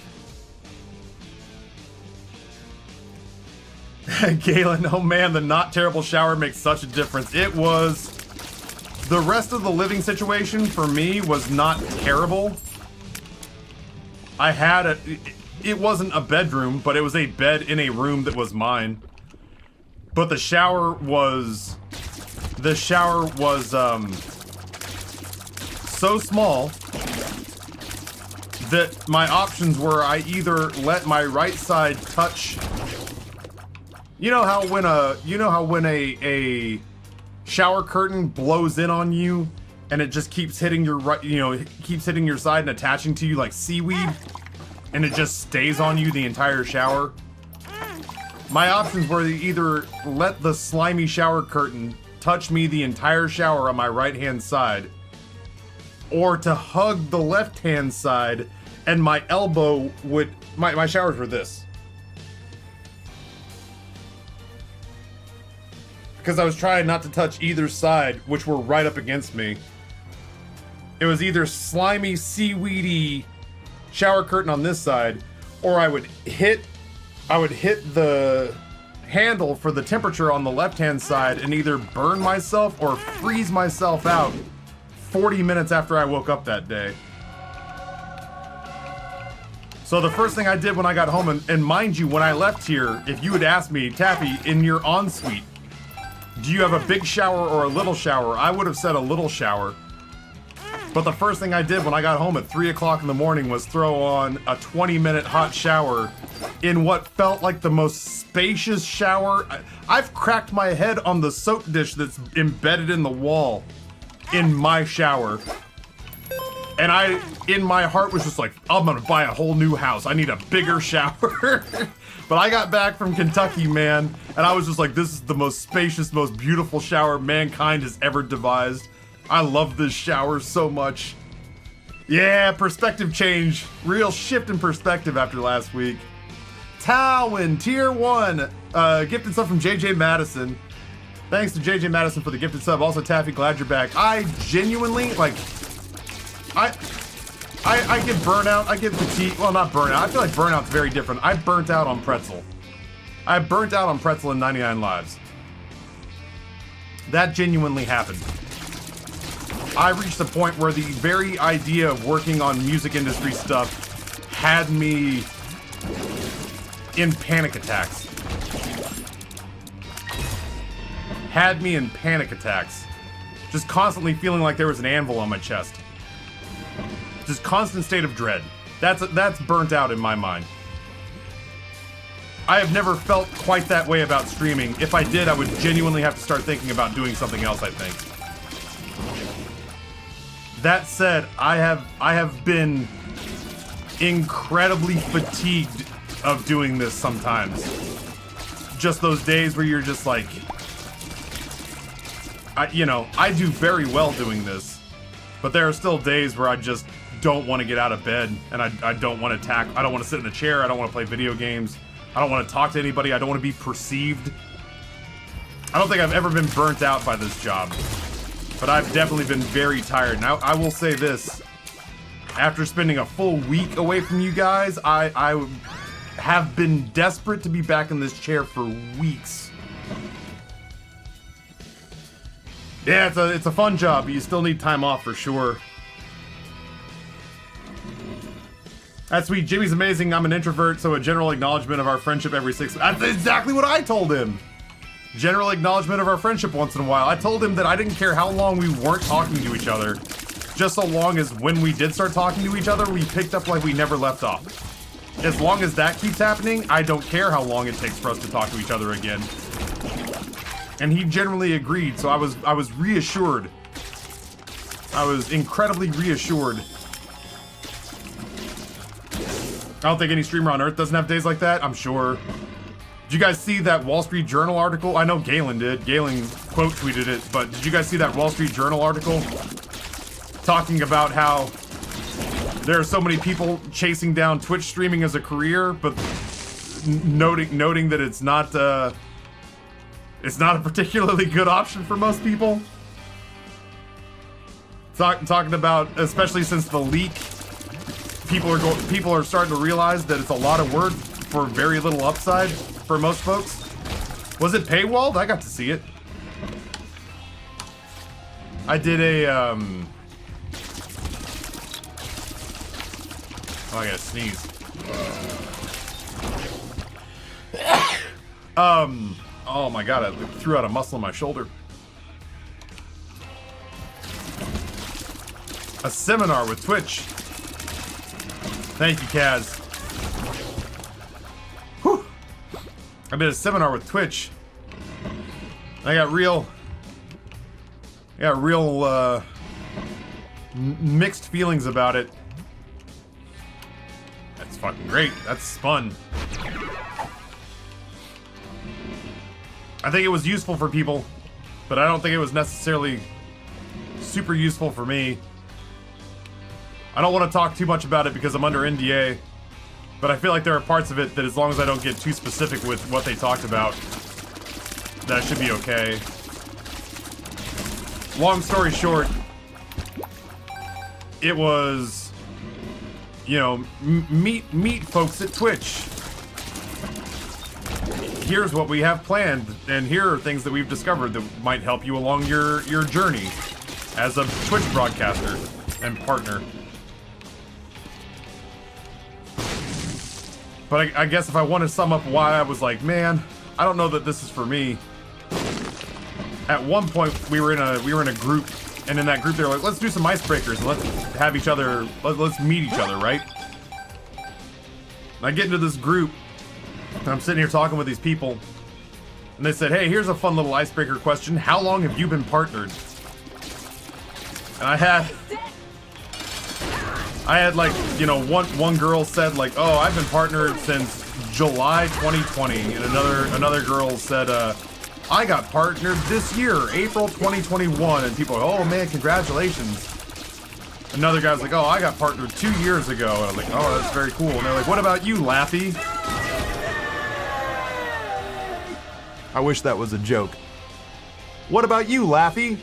[SPEAKER 1] Galen, oh man, the not terrible shower makes such a difference. It was... The rest of the living situation for me was not terrible. I had it wasn't a bedroom, but it was a bed in a room that was mine. But the shower was so small that my options were I either let my right side touch. You know how when a shower curtain blows in on you and it just keeps hitting your right, keeps hitting your side and attaching to you like seaweed, and it just stays on you the entire shower. My options were to either let the slimy shower curtain touch me the entire shower on my right-hand side, or to hug the left-hand side, and my elbow would... My showers were this. Because I was trying not to touch either side, which were right up against me. It was either slimy, seaweedy shower curtain on this side, or I would hit the handle for the temperature on the left-hand side and either burn myself or freeze myself out 40 minutes after I woke up that day. So the first thing I did when I got home, and mind you, when I left here, if you had asked me, Taffy, in your ensuite, do you have a big shower or a little shower? I would have said a little shower. But the first thing I did when I got home at 3 o'clock in the morning was throw on a 20-minute hot shower in what felt like the most spacious shower. I've cracked my head on the soap dish that's embedded in the wall in my shower. And I, in my heart, was just like, I'm gonna buy a whole new house. I need a bigger shower. But I got back from Kentucky, man, and I was just like, this is the most spacious, most beautiful shower mankind has ever devised. I love this shower so much. Yeah, perspective change. Real shift in perspective after last week. Talwin, tier 1. Gifted sub from JJ Madison. Thanks to JJ Madison for the gifted sub. Also, Taffy, glad you're back. I genuinely, like, I get burnout. I get fatigue. Well, not burnout. I feel like burnout's very different. I burnt out on pretzel. I burnt out on pretzel in 99 Lives. That genuinely happened. I reached a point where the very idea of working on music industry stuff had me in panic attacks. Had me in panic attacks. Just constantly feeling like there was an anvil on my chest. Just constant state of dread. That's burnt out in my mind. I have never felt quite that way about streaming. If I did, I would genuinely have to start thinking about doing something else, I think. That said, I have been incredibly fatigued of doing this sometimes. Just those days where you're just like, I do very well doing this, but there are still days where I just don't want to get out of bed, and I don't want to I don't want to sit in a chair, I don't want to play video games, I don't want to talk to anybody, I don't want to be perceived. I don't think I've ever been burnt out by this job. But I've definitely been very tired. Now, I will say this. After spending a full week away from you guys, I have been desperate to be back in this chair for weeks. Yeah, it's a fun job, but you still need time off for sure. That's sweet. Jimmy's amazing. I'm an introvert, so a general acknowledgement of our friendship every 6 months. That's exactly what I told him. General acknowledgement of our friendship once in a while. I told him that I didn't care how long we weren't talking to each other, just so long as when we did start talking to each other, we picked up like we never left off. As long as that keeps happening, I don't care how long it takes for us to talk to each other again. And he generally agreed, so I was reassured. I was incredibly reassured. I don't think any streamer on Earth doesn't have days like that, I'm sure. Did you guys see that Wall Street Journal article? I know Galen did. Galen quote tweeted it, but did you guys see that Wall Street Journal article? Talking about how there are so many people chasing down Twitch streaming as a career, but noting that it's not a particularly good option for most people. Talking about, especially since the leak, people are starting to realize that it's a lot of work for very little upside for most folks. Was it paywalled? I got to see it. I did a oh, I gotta sneeze. Oh my god, I threw out a muscle in my shoulder. A seminar with Twitch. Thank you, Kaz. Whew. I did a seminar with Twitch. I got real mixed feelings about it. That's fucking great. That's fun. I think it was useful for people, but I don't think it was necessarily super useful for me. I don't want to talk too much about it because I'm under NDA, but I feel like there are parts of it that as long as I don't get too specific with what they talked about, that should be okay. Long story short, it was, you know, meet folks at Twitch. Here's what we have planned, and here are things that we've discovered that might help you along your journey as a Twitch broadcaster and partner. But I guess if I want to sum up why I was like, man, I don't know that this is for me. At one point, we were in a group, and in that group they were like, let's do some icebreakers and let's have each other, let's meet each other, right? And I get into this group, and I'm sitting here talking with these people, and they said, hey, here's a fun little icebreaker question. How long have you been partnered? And I had like, you know, one girl said like, oh, I've been partnered since July 2020, and another girl said, I got partnered this year, April 2021, and people are, oh man, congratulations. Another guy's like, oh, I got partnered 2 years ago, and I'm like, oh, that's very cool. And they're like, what about you, Laffy? I wish that was a joke. What about you, Laffy?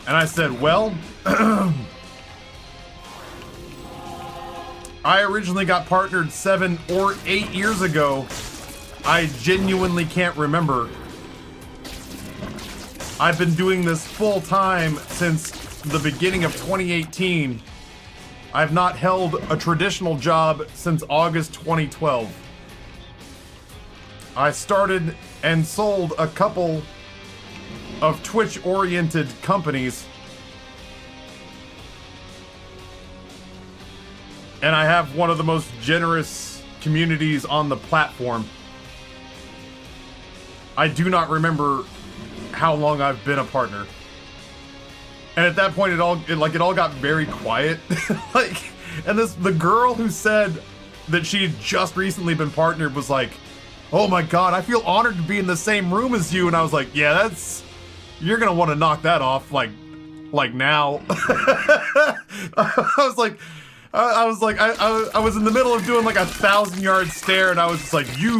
[SPEAKER 1] And I said, well, I originally got partnered 7 or 8 years ago. I genuinely can't remember. I've been doing this full time since the beginning of 2018. I've not held a traditional job since August 2012. I started and sold a couple of Twitch-oriented companies. And I have one of the most generous communities on the platform. I do not remember how long I've been a partner. And at that point, it all got very quiet. And the girl who said that she had just recently been partnered was like, oh my god, I feel honored to be in the same room as you. And I was like, yeah, you're gonna want to knock that off like now. I was in the middle of doing like a 1,000-yard stare, and I was just like, you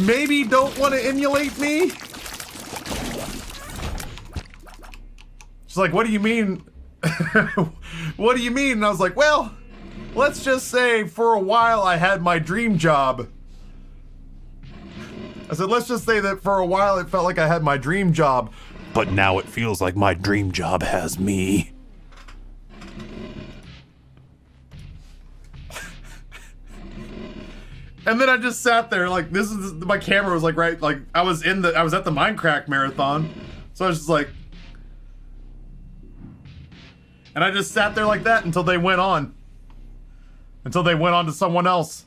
[SPEAKER 1] maybe don't want to emulate me? She's like, what do you mean? What do you mean? And I was like, well, let's just say for a while I had my dream job. I said, let's just say that for a while it felt like I had my dream job, but now it feels like my dream job has me. And then I just sat there like, my camera was like right, like I was at the Minecraft marathon. So I was just like, and I just sat there like that until they went on. Until they went on to someone else.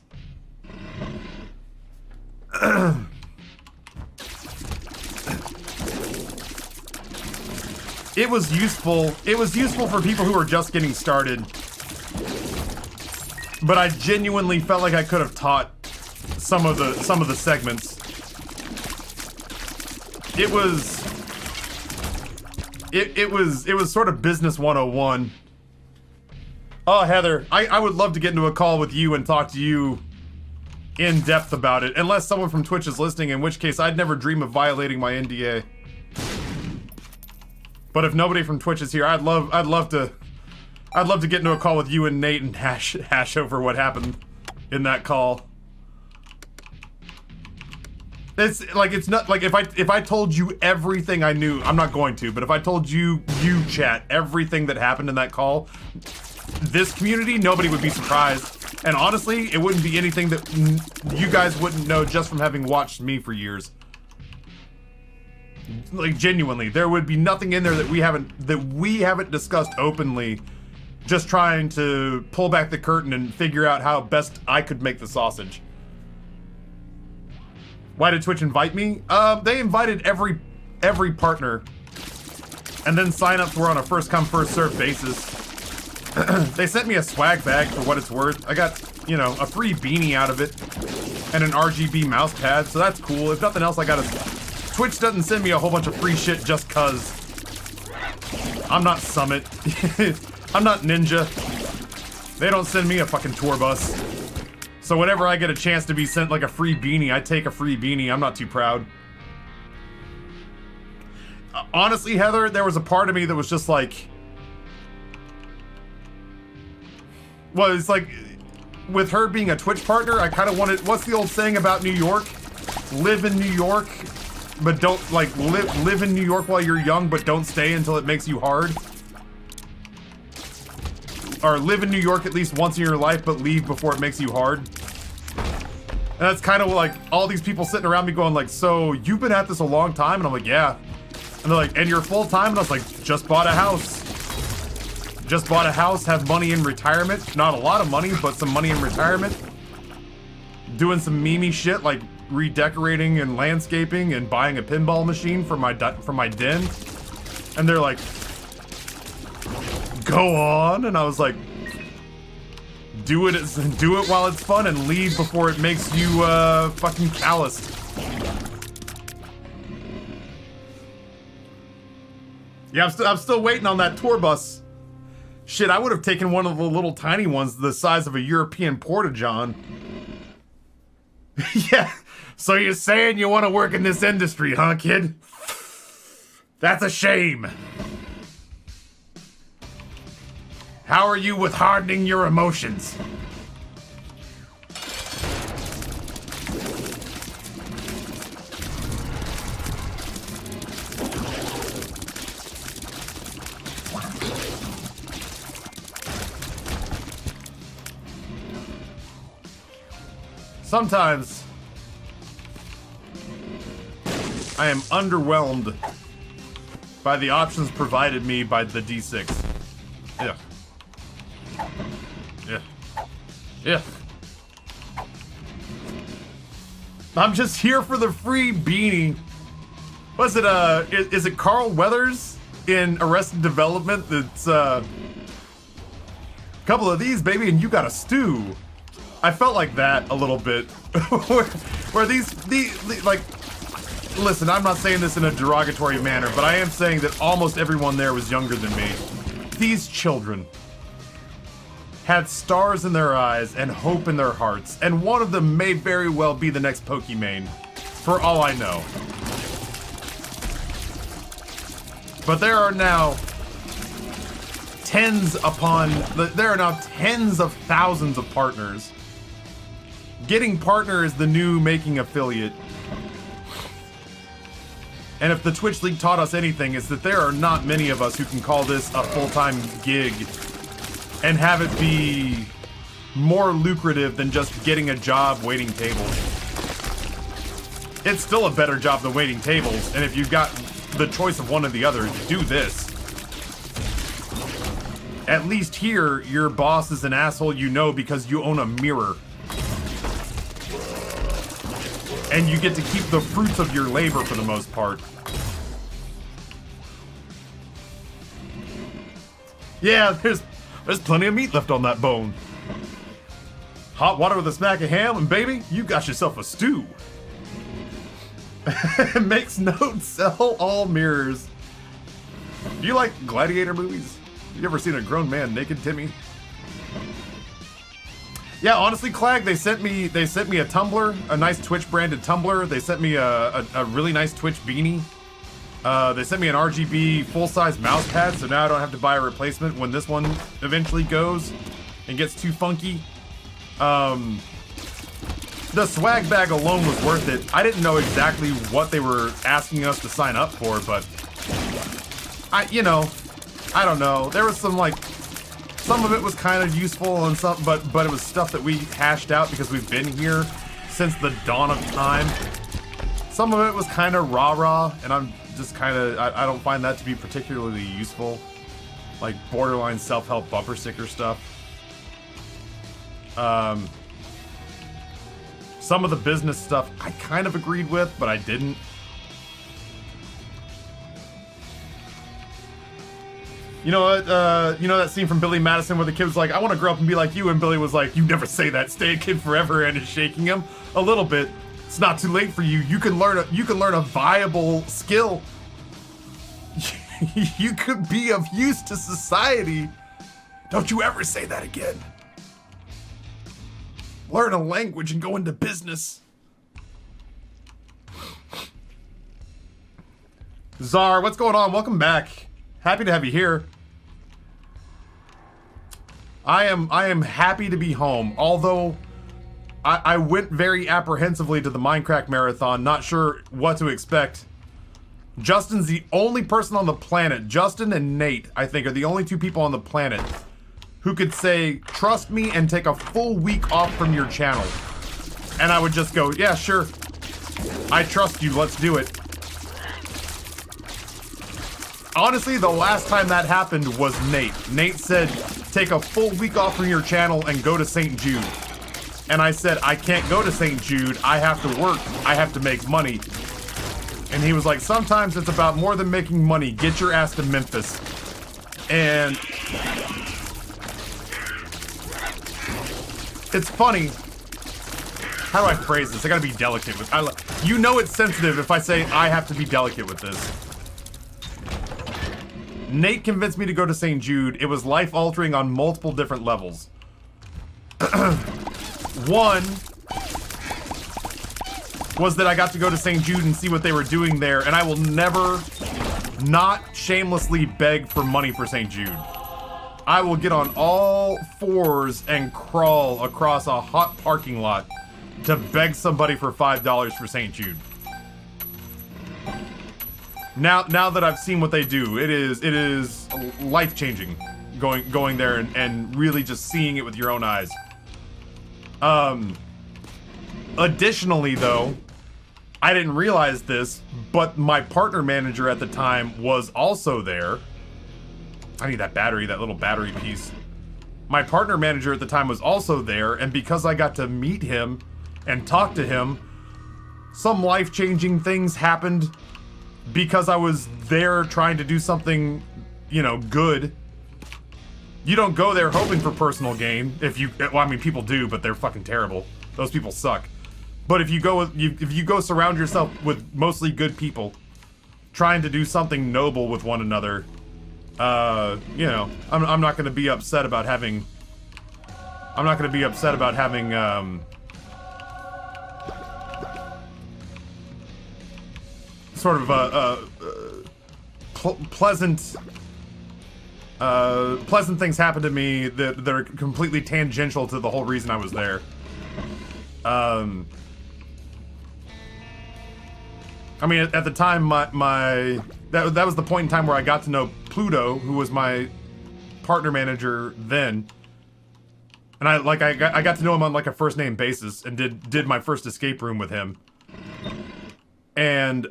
[SPEAKER 1] It was useful for people who were just getting started. But I genuinely felt like I could have taught some of the segments. It was sort of business 101. Oh, Heather, I would love to get into a call with you and talk to you in depth about it, unless someone from Twitch is listening, in which case I'd never dream of violating my NDA. But if nobody from Twitch is here, I'd love to get into a call with you and Nate and hash over what happened in that call. It's not like if I told you everything I knew, I'm not going to, but if I told you chat everything that happened in that call, this community, nobody would be surprised. And honestly, it wouldn't be anything that you guys wouldn't know just from having watched me for years. Like, genuinely, there would be nothing in there that we haven't discussed openly, just trying to pull back the curtain and figure out how best I could make the sausage. Why did Twitch invite me? They invited every partner, and then signups were on a first come first served basis. They sent me a swag bag for what it's worth. I got, you know, a free beanie out of it and an RGB mouse pad, so that's cool. If nothing else, Twitch doesn't send me a whole bunch of free shit just cause. I'm not Summit. I'm not Ninja. They don't send me a fucking tour bus. So whenever I get a chance to be sent like a free beanie, I take a free beanie. I'm not too proud. Honestly, Heather, there was a part of me that was just like, well, it's like, with her being a Twitch partner, I kind of wanted, what's the old saying about New York? Live in New York, but don't, like, live in New York while you're young, but don't stay until it makes you hard. or live in New York at least once in your life, but leave before it makes you hard. And that's kind of like all these people sitting around me going like, so you've been at this a long time? And I'm like, yeah. And they're like, and you're full time? And I was like, just bought a house. Just bought a house, have money in retirement. Not a lot of money, but some money in retirement. Doing some memey shit like redecorating and landscaping and buying a pinball machine for my den. And they're like, go on. And I was like, do it while it's fun and leave before it makes you fucking calloused. Yeah, I'm still waiting on that tour bus. Shit, I would have taken one of the little tiny ones the size of a European porta-john. Yeah, so you're saying you want to work in this industry, huh, kid? That's a shame. How are you with hardening your emotions? Sometimes I am underwhelmed by the options provided me by the D6. Yeah. Yeah. Yeah. I'm just here for the free beanie. Was it, is it Carl Weathers in Arrested Development that's, couple of these, baby, and you got a stew. I felt like that a little bit. where these, like, listen, I'm not saying this in a derogatory manner, but I am saying that almost everyone there was younger than me. These children had stars in their eyes and hope in their hearts, and one of them may very well be the next Pokimane, for all I know. But there are now tens of thousands of partners. Getting partner is the new making affiliate. And if the Twitch League taught us anything, it's that there are not many of us who can call this a full-time gig and have it be more lucrative than just getting a job waiting tables. It's still a better job than waiting tables, and if you've got the choice of one or the other, do this. At least here, your boss is an asshole you know because you own a mirror. And you get to keep the fruits of your labor for the most part. Yeah, there's plenty of meat left on that bone. Hot water with a smack of ham, and baby, you got yourself a stew. Makes notes, sell all mirrors. Do you like gladiator movies? You ever seen a grown man naked, Timmy? Yeah, honestly, Clag, they sent me a tumbler, a nice Twitch branded tumbler. They sent me a really nice Twitch beanie. They sent me an RGB full-size mouse pad, so now I don't have to buy a replacement when this one eventually goes and gets too funky. The swag bag alone was worth it. I didn't know exactly what they were asking us to sign up for, but I don't know. There was some of it was kind of useful and some, but it was stuff that we hashed out because we've been here since the dawn of time. Some of it was kind of rah-rah, and I'm just kind of, I don't find that to be particularly useful. Like borderline self-help bumper sticker stuff. Some of the business stuff I kind of agreed with, but I didn't. You know what, you know that scene from Billy Madison where the kid was like, I want to grow up and be like you, and Billy was like, you never say that, stay a kid forever, and is shaking him a little bit. It's not too late for you. You can learn a viable skill. You could be of use to society. Don't you ever say that again. Learn a language and go into business. Czar, what's going on? Welcome back. Happy to have you here. I am happy to be home, although I went very apprehensively to the Minecraft marathon, not sure what to expect. Justin's the only person on the planet, Justin and Nate, I think, are the only two people on the planet who could say, trust me and take a full week off from your channel. And I would just go, yeah, sure. I trust you, let's do it. Honestly, the last time that happened was Nate. Nate said, take a full week off from your channel and go to St. Jude. And I said, I can't go to St. Jude. I have to work. I have to make money. And he was like, sometimes it's about more than making money. Get your ass to Memphis. And it's funny. How do I phrase this? I gotta be delicate with. You know it's sensitive if I say I have to be delicate with this. Nate convinced me to go to St. Jude. It was life-altering on multiple different levels. One was that I got to go to St. Jude and see what they were doing there, and I will never not shamelessly beg for money for St. Jude. I will get on all fours and crawl across a hot parking lot to beg somebody for $5 for St. Jude. Now that I've seen what they do, it is life-changing going there and really just seeing it with your own eyes. Additionally though, I didn't realize this, but my partner manager at the time was also there. I need that battery, that little battery piece. My partner manager at the time was also there, and because I got to meet him and talk to him, some life-changing things happened because I was there trying to do something, you know, good. You don't go there hoping for personal gain. Well, I mean, people do, but they're fucking terrible. Those people suck. But if you go surround yourself with mostly good people, trying to do something noble with one another, you know, I'm not going to be upset about having. I'm not going to be upset about having. Sort of pleasant things happen to me that are completely tangential to the whole reason I was there. I mean, at the time, that was the point in time where I got to know Pluto, who was my partner manager then, and I got to know him on like a first name basis and did my first escape room with him. And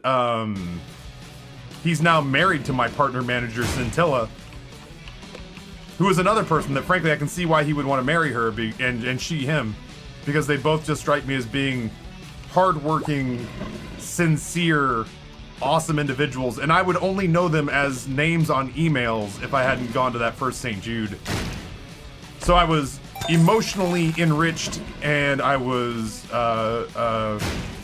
[SPEAKER 1] he's now married to my partner manager, Scintilla, who is another person that, frankly, I can see why he would want to marry her, and she him, because they both just strike me as being hardworking, sincere, awesome individuals, and I would only know them as names on emails if I hadn't gone to that first St. Jude. So I was emotionally enriched, and I was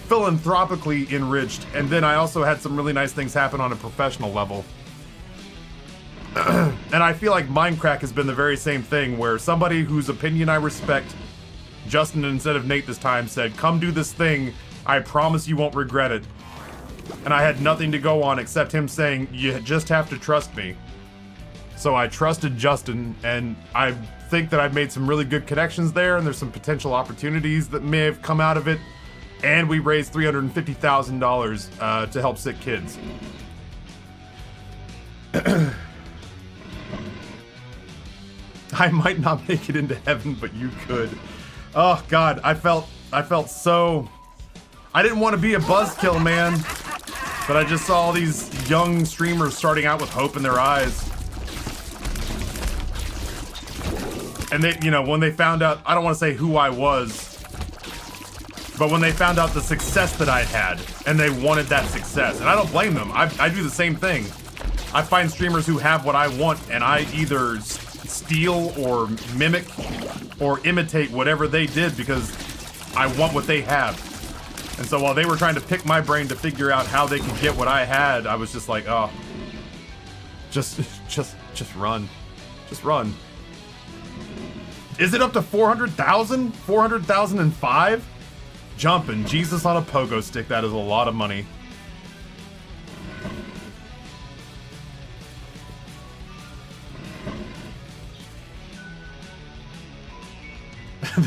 [SPEAKER 1] philanthropically enriched, and then I also had some really nice things happen on a professional level. And I feel like Minecraft has been the very same thing, where somebody whose opinion I respect, Justin instead of Nate this time, said, come do this thing, I promise you won't regret it. And I had nothing to go on except him saying, you just have to trust me. So I trusted Justin, and I think that I've made some really good connections there, and there's some potential opportunities that may have come out of it. And we raised $350,000 to help sick kids. I might not make it into heaven, but you could. Oh God, I felt so. I didn't want to be a buzzkill, man, but I just saw all these young streamers starting out with hope in their eyes. And they, you know, when they found out, I don't want to say who I was, but when they found out the success that I'd had, and they wanted that success, and I don't blame them. I do the same thing. I find streamers who have what I want, and I either steal or mimic or imitate whatever they did because I want what they have. And so while they were trying to pick my brain to figure out how they could get what I had, I was just like, oh, just run. Just run. Is it up to 400,000? 400,005? Jumping. Jesus on a pogo stick. That is a lot of money.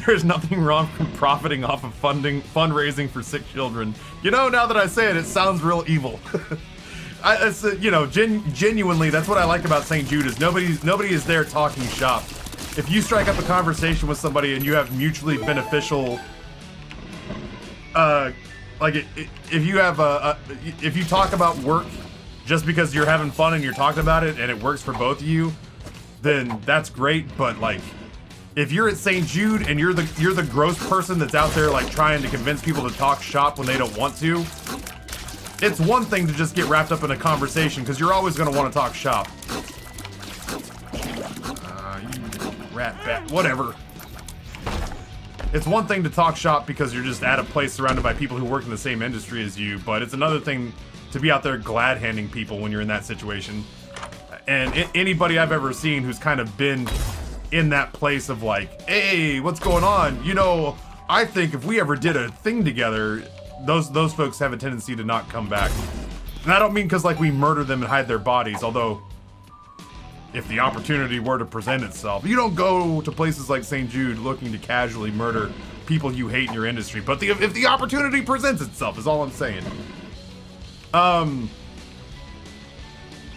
[SPEAKER 1] There's nothing wrong from profiting off of fundraising for sick children. You know, now that I say it, it sounds real evil. You know, genuinely, that's what I like about St. Jude is nobody is there talking shop. if you strike up a conversation with somebody and you have mutually beneficial, if you have if you talk about work just because you're having fun and you're talking about it and it works for both of you, then that's great. But like, if you're at St. Jude and you're the gross person that's out there like trying to convince people to talk shop when they don't want to, it's one thing to just get wrapped up in a conversation because you're always going to want to talk shop. You rat bat, whatever. It's one thing to talk shop because you're just at a place surrounded by people who work in the same industry as you, but it's another thing to be out there glad-handing people when you're in that situation. And anybody I've ever seen who's kind of been in that place of like, hey, what's going on? You know, I think if we ever did a thing together, those folks have a tendency to not come back. And I don't mean because like we murder them and hide their bodies, although if the opportunity were to present itself, you don't go to places like St. Jude looking to casually murder people you hate in your industry. But if the opportunity presents itself is all I'm saying.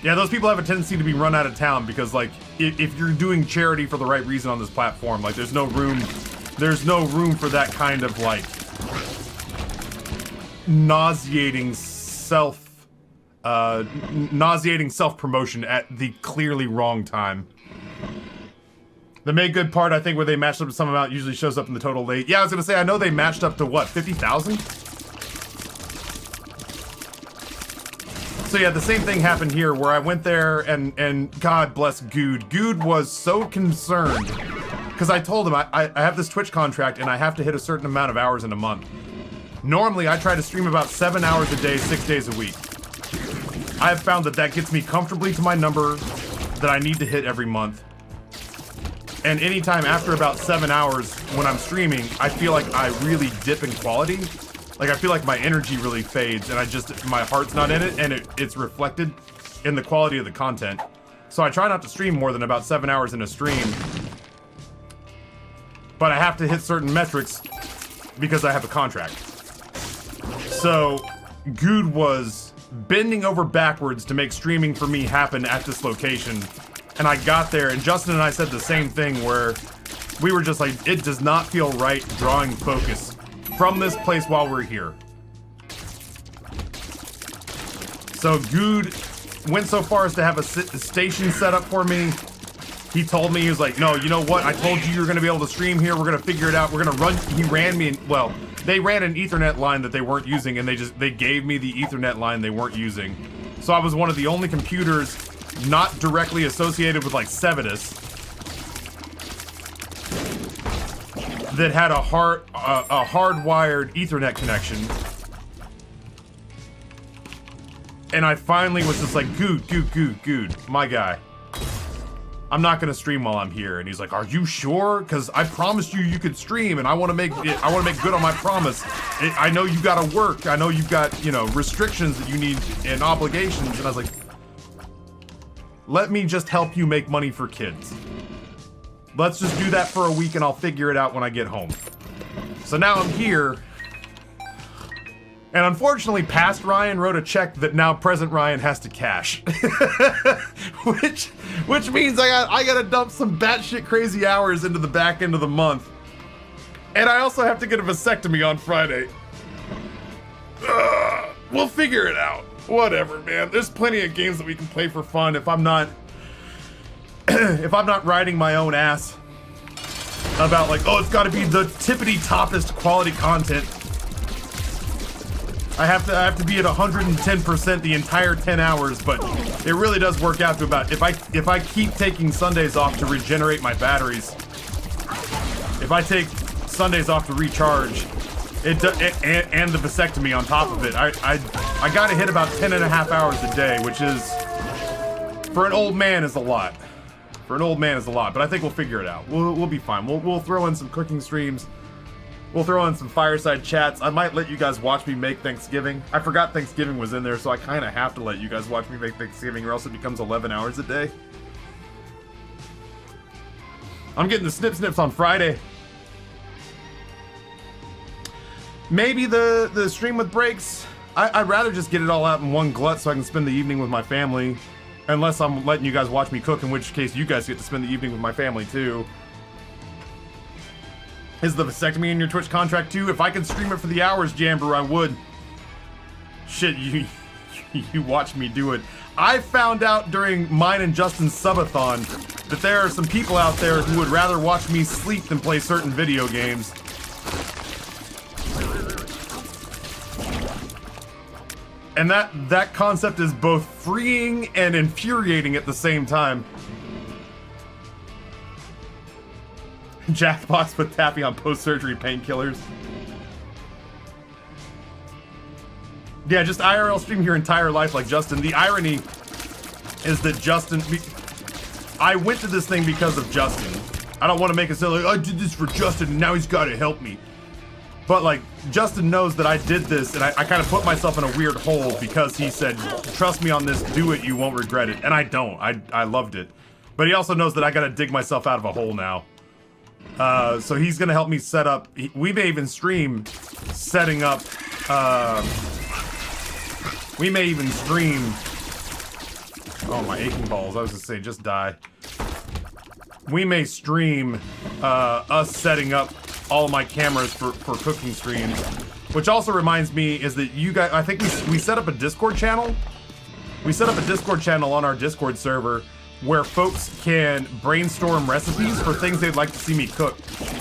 [SPEAKER 1] Yeah, those people have a tendency to be run out of town because, like, if you're doing charity for the right reason on this platform, like, there's no room for that kind of, like, nauseating self-promotion at the clearly wrong time. The make good part, I think, where they matched up to some amount usually shows up in the total late. Yeah, I was gonna say, I know they matched up to, what, 50,000? So yeah, the same thing happened here where I went there and God bless Good. Good was so concerned because I told him I have this Twitch contract and I have to hit a certain amount of hours in a month. Normally, I try to stream about 7 hours a day, 6 days a week. I have found that gets me comfortably to my number that I need to hit every month. And anytime after about 7 hours when I'm streaming, I feel like I really dip in quality. Like, I feel like my energy really fades and my heart's not in it, and it's reflected in the quality of the content. So I try not to stream more than about 7 hours in a stream. But I have to hit certain metrics because I have a contract. So, Good was bending over backwards to make streaming for me happen at this location. And I got there, and Justin and I said the same thing where we were just like, it does not feel right drawing focus from this place while we're here. So Good went so far as to have a station set up for me. He told me, he was like, no, you know what? I told you were gonna be able to stream here. We're gonna figure it out. We're gonna run. He ran me, well, they ran an Ethernet line that they weren't using, and they gave me the Ethernet line they weren't using. So I was one of the only computers not directly associated with like Sevidus that had a hardwired Ethernet connection. And I finally was just like, Good, my guy. I'm not gonna stream while I'm here. And he's like, are you sure? Because I promised you could stream, and I want to make good on my promise. I know you gotta work. I know you've got, you know, restrictions that you need and obligations. And I was like, let me just help you make money for kids. Let's just do that for a week and I'll figure it out when I get home. So now I'm here. And unfortunately, past Ryan wrote a check that now present Ryan has to cash. which means I gotta dump some batshit crazy hours into the back end of the month. And I also have to get a vasectomy on Friday. We'll figure it out. Whatever, man. There's plenty of games that we can play for fun if I'm not riding my own ass about like, oh, it's gotta be the tippity-toppest quality content. I have to be at 110% the entire 10 hours, but it really does work out to about, if I keep taking Sundays off to regenerate my batteries, if I take Sundays off to recharge, and the vasectomy on top of it, I gotta hit about 10.5 hours a day, which is, for an old man, is a lot. For an old man is a lot, but I think we'll figure it out. We'll be fine. We'll throw in some cooking streams. We'll throw in some fireside chats. I might let you guys watch me make Thanksgiving. I forgot Thanksgiving was in there, so I kind of have to let you guys watch me make Thanksgiving, or else it becomes 11 hours a day. I'm getting the snips on Friday. Maybe the stream with breaks. I'd rather just get it all out in one glut so I can spend the evening with my family. Unless I'm letting you guys watch me cook, in which case you guys get to spend the evening with my family too. Is the vasectomy in your Twitch contract too? If I could stream it for the hours, Jamber, I would. Shit, you watch me do it. I found out during mine and Justin's subathon that there are some people out there who would rather watch me sleep than play certain video games. And that concept is both freeing and infuriating at the same time. Jackbox with tapping on post-surgery painkillers. Yeah, just IRL stream your entire life like Justin. The irony is that Justin... I went to this thing because of Justin. I don't want to make it sound like, I did this for Justin and now he's got to help me. But, like, Justin knows that I did this, and I kind of put myself in a weird hole because he said, trust me on this, do it, you won't regret it. And I don't. I loved it. But he also knows that I gotta dig myself out of a hole now. So he's gonna help me set up... We may even stream setting up... we may even stream... Oh, my aching balls. I was gonna say, just die. We may stream us setting up all of my cameras for cooking streams. Which also reminds me is that you guys, I think we set up a Discord channel. We set up a Discord channel on our Discord server where folks can brainstorm recipes for things they'd like to see me cook.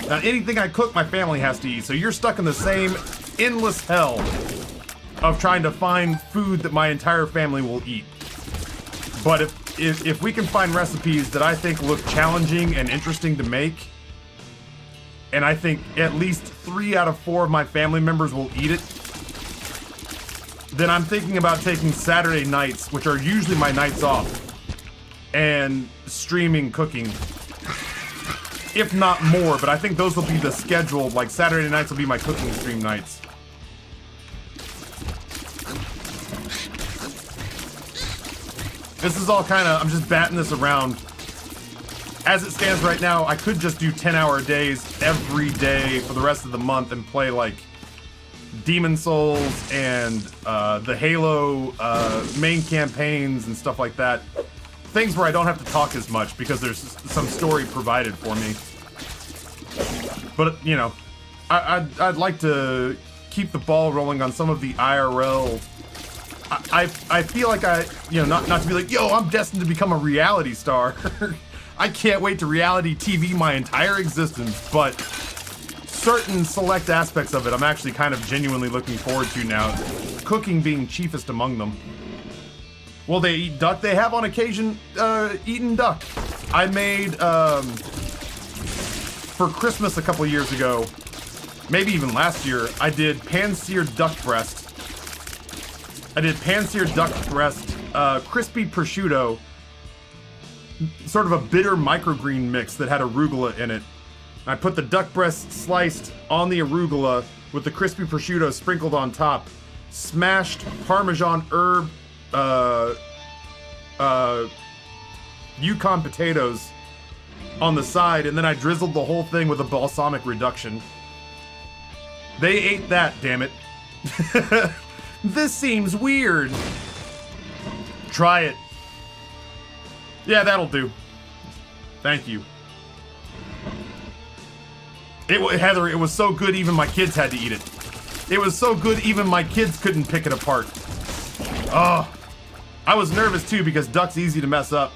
[SPEAKER 1] Now, anything I cook, my family has to eat. So you're stuck in the same endless hell of trying to find food that my entire family will eat. But if we can find recipes that I think look challenging and interesting to make, and I think at least 3 out of 4 of my family members will eat it, then I'm thinking about taking Saturday nights, which are usually my nights off, and streaming cooking. If not more, but I think those will be the schedule. Like, Saturday nights will be my cooking stream nights. This is all kind of, I'm just batting this around. As it stands right now, I could just do 10-hour days every day for the rest of the month and play, like, Demon Souls and the Halo main campaigns and stuff like that. Things where I don't have to talk as much because there's some story provided for me. But, you know, I'd like to keep the ball rolling on some of the IRL. I feel like not to be like, yo, I'm destined to become a reality star. I can't wait to reality TV my entire existence, but certain select aspects of it I'm actually kind of genuinely looking forward to now. Cooking being chiefest among them. Will they eat duck? They have on occasion eaten duck. I made, for Christmas a couple years ago, maybe even last year, I did pan-seared duck breast. Crispy prosciutto, sort of a bitter microgreen mix that had arugula in it. I put the duck breast sliced on the arugula with the crispy prosciutto sprinkled on top, smashed Parmesan herb, Yukon potatoes on the side, and then I drizzled the whole thing with a balsamic reduction. They ate that, damn it. This seems weird. Try it. Yeah, that'll do. Thank you. Heather, it was so good even my kids had to eat it. It was so good even my kids couldn't pick it apart. Oh, I was nervous too because duck's easy to mess up.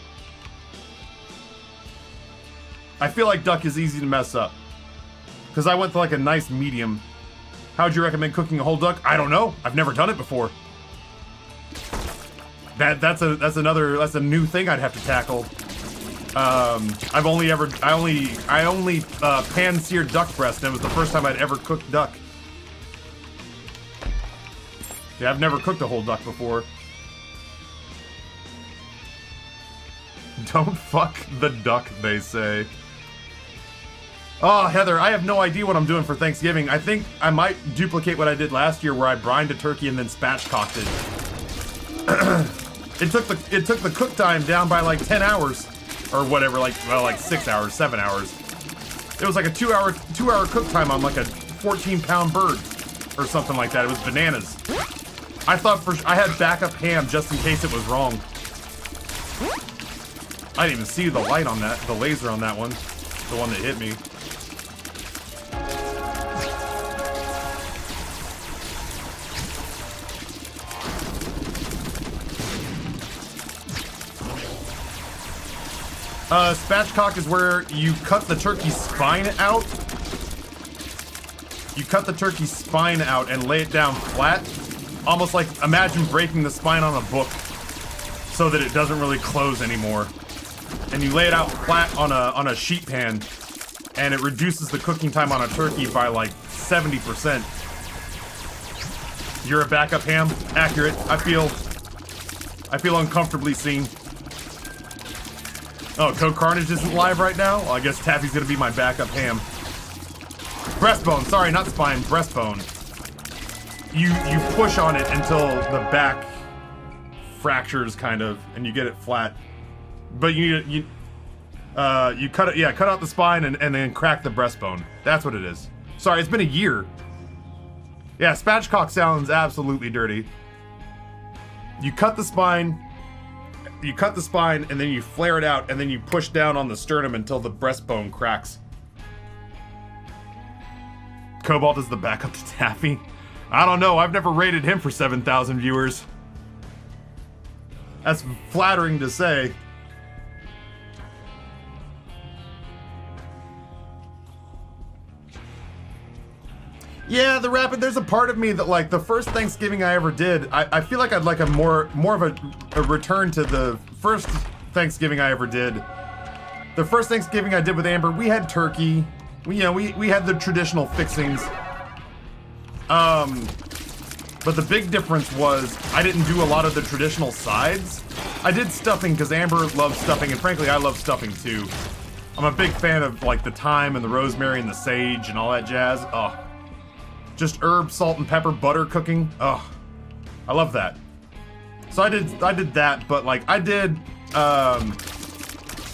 [SPEAKER 1] I feel like duck is easy to mess up because I went for like a nice medium. How would you recommend cooking a whole duck? I don't know. I've never done it before. That's a new thing I'd have to tackle. I only pan-seared duck breast, and it was the first time I'd ever cooked duck. Yeah, I've never cooked a whole duck before. Don't fuck the duck, they say. Oh, Heather, I have no idea what I'm doing for Thanksgiving. I think I might duplicate what I did last year where I brined a turkey and then spatchcocked it. It took the cook time down by like 10 hours. Or whatever, like 6 hours, 7 hours. It was like a 2-hour cook time on like a 14-pound bird. Or something like that. It was bananas. I thought I had backup ham just in case it was wrong. I didn't even see the light on that, the laser on that one. The one that hit me. Spatchcock is where you cut the turkey spine out. You cut the turkey spine out and lay it down flat. Almost like, imagine breaking the spine on a book so that it doesn't really close anymore. And you lay it out flat on a sheet pan, and it reduces the cooking time on a turkey by like 70%. You're a backup ham? Accurate. I feel uncomfortably seen. Oh, Code Carnage isn't live right now? Well, I guess Taffy's gonna be my backup ham. Breastbone, sorry, not spine, breastbone. You push on it until the back fractures kind of, and you get it flat. But you cut it, yeah, cut out the spine and then crack the breastbone. That's what it is. Sorry, it's been a year. Yeah, spatchcock sounds absolutely dirty. You cut the spine, and then you flare it out, and then you push down on the sternum until the breastbone cracks. Cobalt is the backup to Taffy? I don't know, I've never rated him for 7,000 viewers. That's flattering to say. Yeah, the rapid, there's a part of me that, like, the first Thanksgiving I ever did, I feel like I'd like a more of a return to the first Thanksgiving I ever did. The first Thanksgiving I did with Amber, we had turkey. We had the traditional fixings. But the big difference was I didn't do a lot of the traditional sides. I did stuffing because Amber loves stuffing, and frankly, I love stuffing too. I'm a big fan of, like, the thyme and the rosemary and the sage and all that jazz. Ugh. Just herb, salt, and pepper, butter cooking. Ugh. I love that. So I did that, but, like, I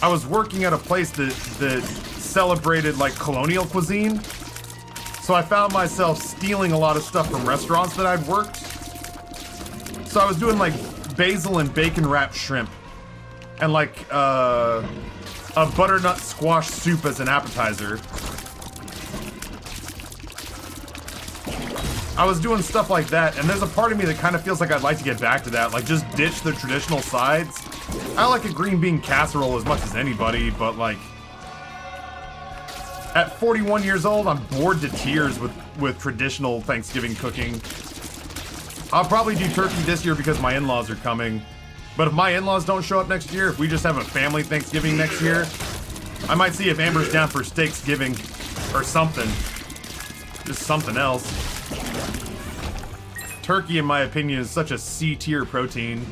[SPEAKER 1] was working at a place that celebrated, like, colonial cuisine. So I found myself stealing a lot of stuff from restaurants that I'd worked. So I was doing, like, basil and bacon wrapped shrimp. And, like, a butternut squash soup as an appetizer. I was doing stuff like that, and there's a part of me that kind of feels like I'd like to get back to that. Like, just ditch the traditional sides. I like a green bean casserole as much as anybody, but, like, at 41 years old, I'm bored to tears with traditional Thanksgiving cooking. I'll probably do turkey this year because my in-laws are coming. But if my in-laws don't show up next year, if we just have a family Thanksgiving next year, I might see if Amber's down for Steaksgiving or something. Just something else. Turkey, in my opinion, is such a C-tier protein.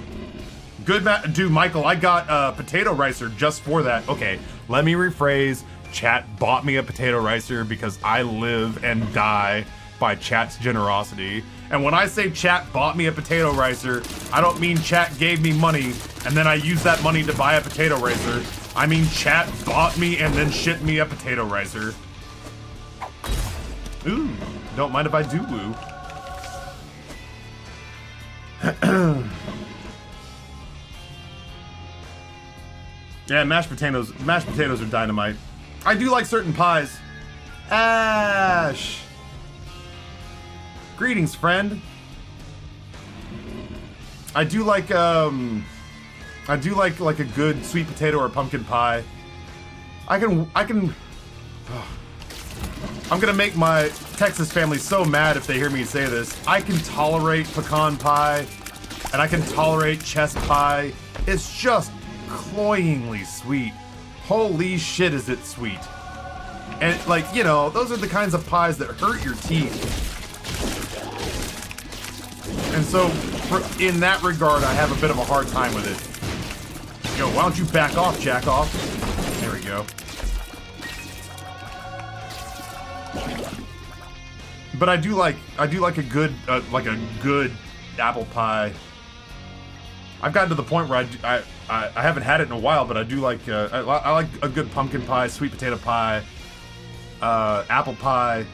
[SPEAKER 1] Good, dude, Michael, I got potato ricer just for that. Okay, let me rephrase. Chat bought me a potato ricer because I live and die by chat's generosity. And when I say chat bought me a potato ricer, I don't mean chat gave me money and then I used that money to buy a potato ricer. I mean chat bought me and then shipped me a potato ricer. Ooh, don't mind if I do woo. Yeah, mashed potatoes are dynamite. I do like certain pies. Ash. Greetings, friend. I do like a good sweet potato or pumpkin pie. I'm gonna make my Texas family so mad if they hear me say this. I can tolerate pecan pie, and I can tolerate chess pie. It's just cloyingly sweet. Holy shit, is it sweet. And, like, you know, those are the kinds of pies that hurt your teeth. And so, in that regard, I have a bit of a hard time with it. Yo, why don't you back off, jack off? There we go. But I do like a good apple pie. I've gotten to the point where I haven't had it in a while, but I do like I like a good pumpkin pie, sweet potato pie, apple pie.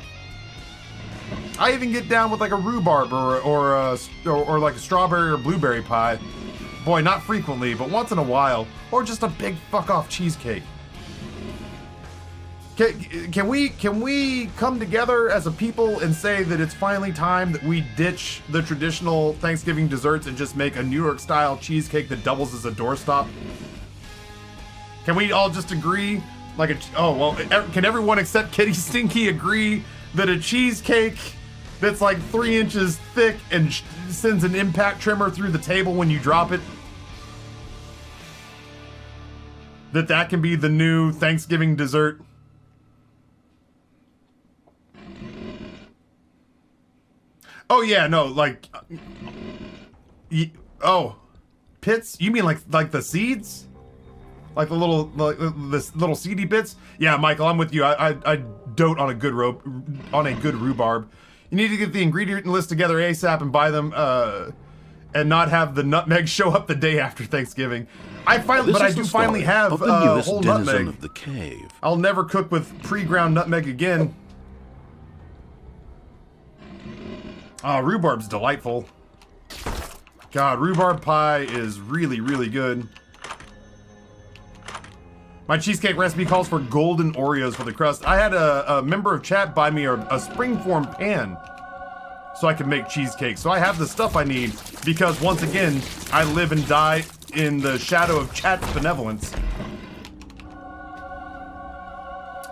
[SPEAKER 1] I even get down with like a rhubarb or like a strawberry or blueberry pie. Boy, not frequently, but once in a while, or just a big fuck off cheesecake. Can we come together as a people and say that it's finally time that we ditch the traditional Thanksgiving desserts and just make a New York style cheesecake that doubles as a doorstop? Can we all just agree? Like oh, well, can everyone except Kitty Stinky agree that a cheesecake that's like 3 inches thick and sends an impact tremor through the table when you drop it, that can be the new Thanksgiving dessert? Oh yeah, no, like, oh, pits? You mean like the seeds? Like the little seedy bits? Yeah, Michael, I'm with you. I dote on a good rhubarb. You need to get the ingredient list together ASAP and buy them, and not have the nutmeg show up the day after Thanksgiving. I do finally have whole nutmeg.
[SPEAKER 2] Of the cave.
[SPEAKER 1] I'll never cook with pre-ground nutmeg again. Oh, rhubarb's delightful. God, rhubarb pie is really, really good. My cheesecake recipe calls for golden Oreos for the crust. I had a member of chat buy me a springform pan so I can make cheesecake. So I have the stuff I need because, once again, I live and die in the shadow of chat's benevolence.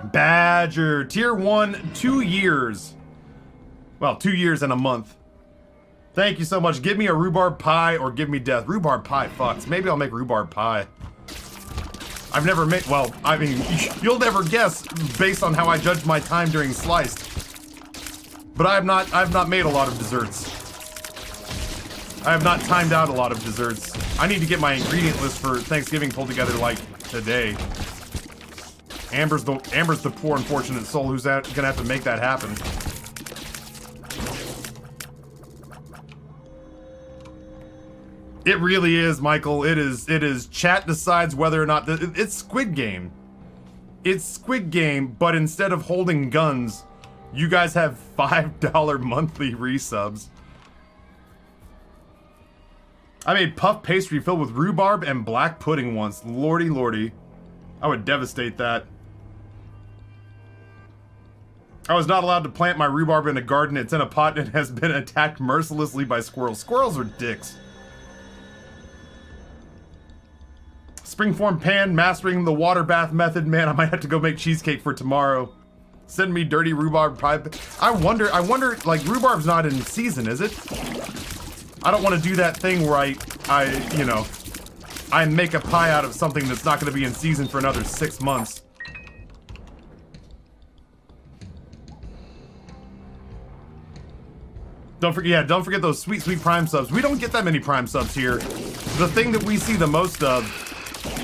[SPEAKER 1] Badger, tier 1, 2 years. Well, 2 years and a month. Thank you so much. Give me a rhubarb pie or give me death. Rhubarb pie fucks. Maybe I'll make rhubarb pie. I've never made, well, I mean, you'll never guess based on how I judge my time during Sliced. But I've not made a lot of desserts. I have not timed out a lot of desserts. I need to get my ingredient list for Thanksgiving pulled together like today. Amber's the poor unfortunate soul who's gonna have to make that happen. It really is, Michael. It is. Chat decides whether or not it's Squid Game. It's Squid Game, but instead of holding guns, you guys have $5 monthly resubs. I made puff pastry filled with rhubarb and black pudding once. Lordy, lordy. I would devastate that. I was not allowed to plant my rhubarb in a garden. It's in a pot and has been attacked mercilessly by squirrels. Squirrels are dicks. Springform pan, mastering the water bath method. Man, I might have to go make cheesecake for tomorrow. Send me dirty rhubarb pie. I wonder, like, rhubarb's not in season, is it? I don't want to do that thing where I make a pie out of something that's not going to be in season for another 6 months. Don't forget those sweet, sweet Prime subs. We don't get that many Prime subs here. The thing that we see the most of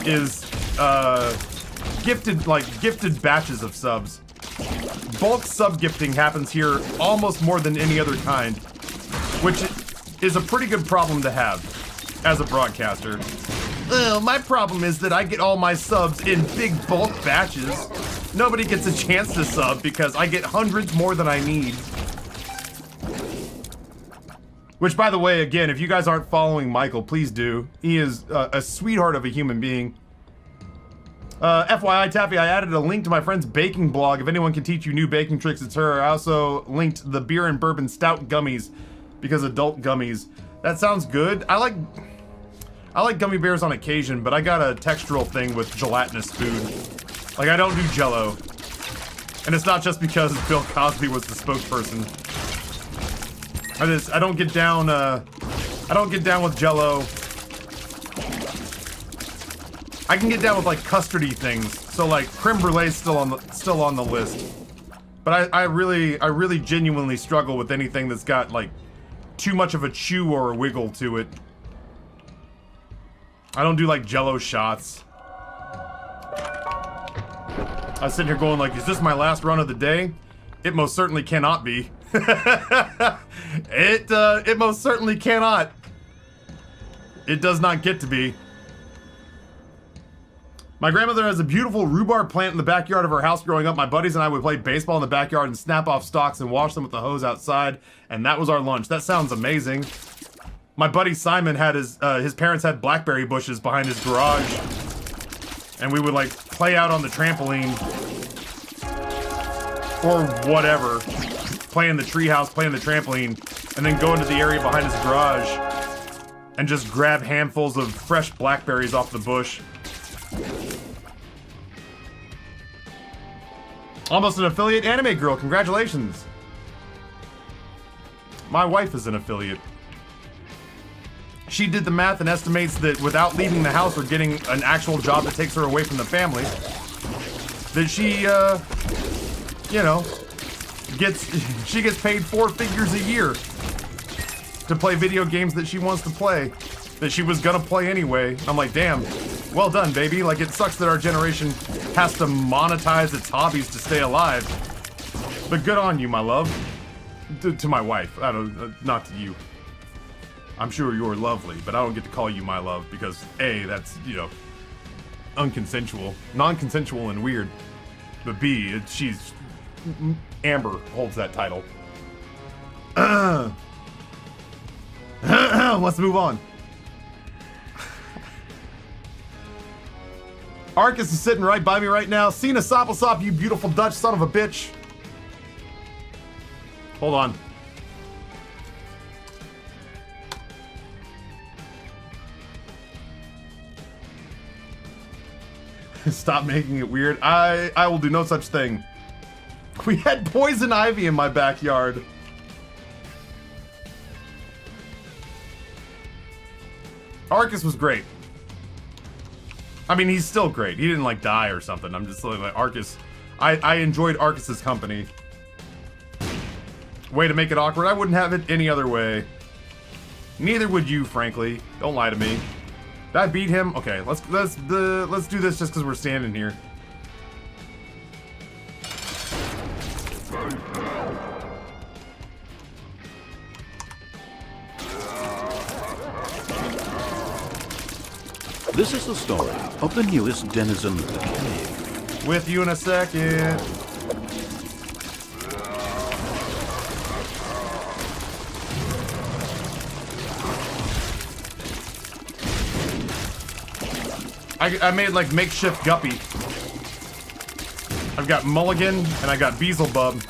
[SPEAKER 1] is gifted batches of subs. Bulk sub gifting happens here almost more than any other kind, which is a pretty good problem to have as a broadcaster. My problem is that I get all my subs in big bulk batches. Nobody gets a chance to sub because I get hundreds more than I need. Which, by the way, again, if you guys aren't following Michael, please do. He is a sweetheart of a human being. FYI, Taffy, I added a link to my friend's baking blog. If anyone can teach you new baking tricks, it's her. I also linked the beer and bourbon stout gummies because adult gummies. That sounds good. I like gummy bears on occasion, but I got a textural thing with gelatinous food. Like, I don't do Jell-O. And it's not just because Bill Cosby was the spokesperson. I don't get down with Jell-O. I can get down with like custardy things. So like creme brulee's still on the list. But I really genuinely struggle with anything that's got like too much of a chew or a wiggle to it. I don't do like Jell-O shots. I was sitting here going like, is this my last run of the day? It most certainly cannot be. It most certainly cannot. It does not get to be. My grandmother has a beautiful rhubarb plant in the backyard of her house growing up. My buddies and I would play baseball in the backyard and snap off stalks and wash them with the hose outside, and that was our lunch. That sounds amazing. My buddy Simon had his parents had blackberry bushes behind his garage, and we would like play out on the trampoline or whatever, play in the treehouse, play in the trampoline, and then go into the area behind his garage and just grab handfuls of fresh blackberries off the bush. Almost an affiliate anime girl. Congratulations. My wife is an affiliate. She did the math and estimates that without leaving the house or getting an actual job that takes her away from the family, that she, you know, she gets paid 4 figures a year to play video games that she wants to play, that she was gonna play anyway. I'm like, damn, well done, baby. Like, it sucks that our generation has to monetize its hobbies to stay alive. But good on you, my love. To my wife. I don't, not to you. I'm sure you're lovely, but I don't get to call you my love because A, that's, you know, unconsensual, non-consensual and weird. But B, she's, Amber holds that title. Let's move on. Arcus is sitting right by me right now. Cena Soppelsop, you beautiful Dutch son of a bitch. Hold on. Stop making it weird. I will do no such thing. We had poison ivy in my backyard. Arcus was great. I mean, he's still great. He didn't like die or something. I'm just like Arcus. I enjoyed Arcus's company. Way to make it awkward. I wouldn't have it any other way. Neither would you, frankly. Don't lie to me. Did I beat him? Okay, let's do this just because we're standing here.
[SPEAKER 2] This is the story of the newest denizen of the cave.
[SPEAKER 1] With you in a second. I made like makeshift guppy. I've got Mulligan and I got Beelzebub.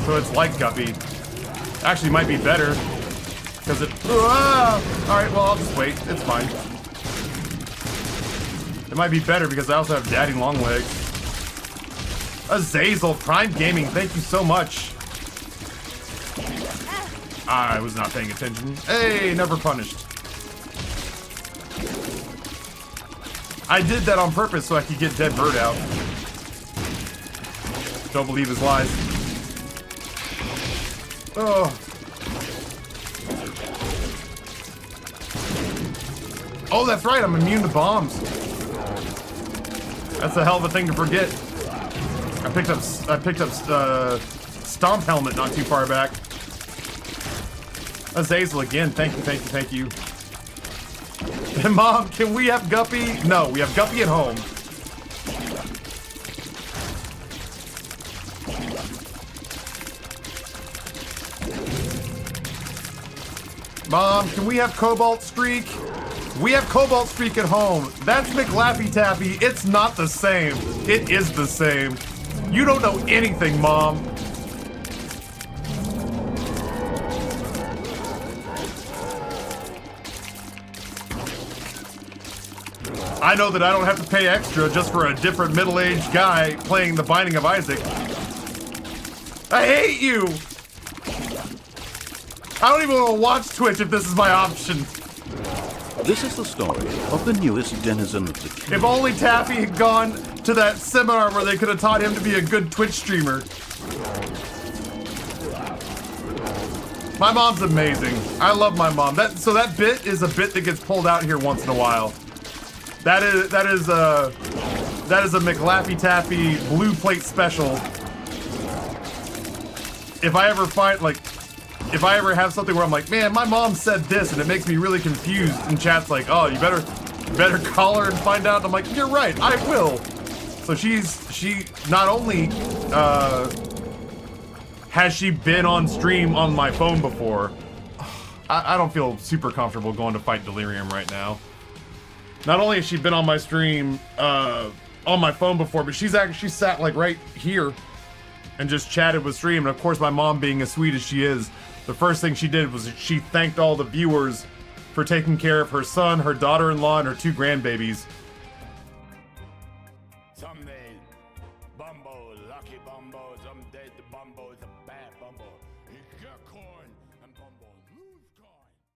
[SPEAKER 1] So it's like guppy. Actually might be better. Because it... Alright, well I'll just wait. It's fine. It might be better because I also have Daddy Longlegs. Azazel, Prime Gaming, thank you so much. I was not paying attention. Hey, never punished. I did that on purpose so I could get Dead Bird out. Don't believe his lies. Oh. Oh, that's right, I'm immune to bombs. That's a hell of a thing to forget. I picked up Stomp Helmet not too far back. Azazel again, thank you, thank you, thank you. And Mom, can we have Guppy? No, we have Guppy at home. Mom, can we have Cobalt Streak? We have Cobalt Streak at home. That's McLaffy Taffy. It's not the same. It is the same. You don't know anything, Mom. I know that I don't have to pay extra just for a different middle-aged guy playing The Binding of Isaac. I hate you! I don't even want to watch Twitch if this is my option.
[SPEAKER 2] This is the story of the newest denizen of the cave.
[SPEAKER 1] If only Taffy had gone to that seminar where they could have taught him to be a good Twitch streamer. My mom's amazing. I love my mom. So that bit is a bit that gets pulled out here once in a while. That is a McLaffy Taffy blue plate special. If I ever have something where I'm like, man, my mom said this and it makes me really confused, and chat's like, oh, you better call her and find out. And I'm like, you're right, I will. So she not only has she been on stream on my phone before. I don't feel super comfortable going to fight Delirium right now. Not only has she been on my stream on my phone before, but she sat like right here and just chatted with stream. And of course, my mom, being as sweet as she is, the first thing she did was she thanked all the viewers for taking care of her son, her daughter-in-law, and her 2 grandbabies.
[SPEAKER 3] Someday, Bumble Lucky bumbos, I'm dead, the bumbo's a bad bumbo. He got corn.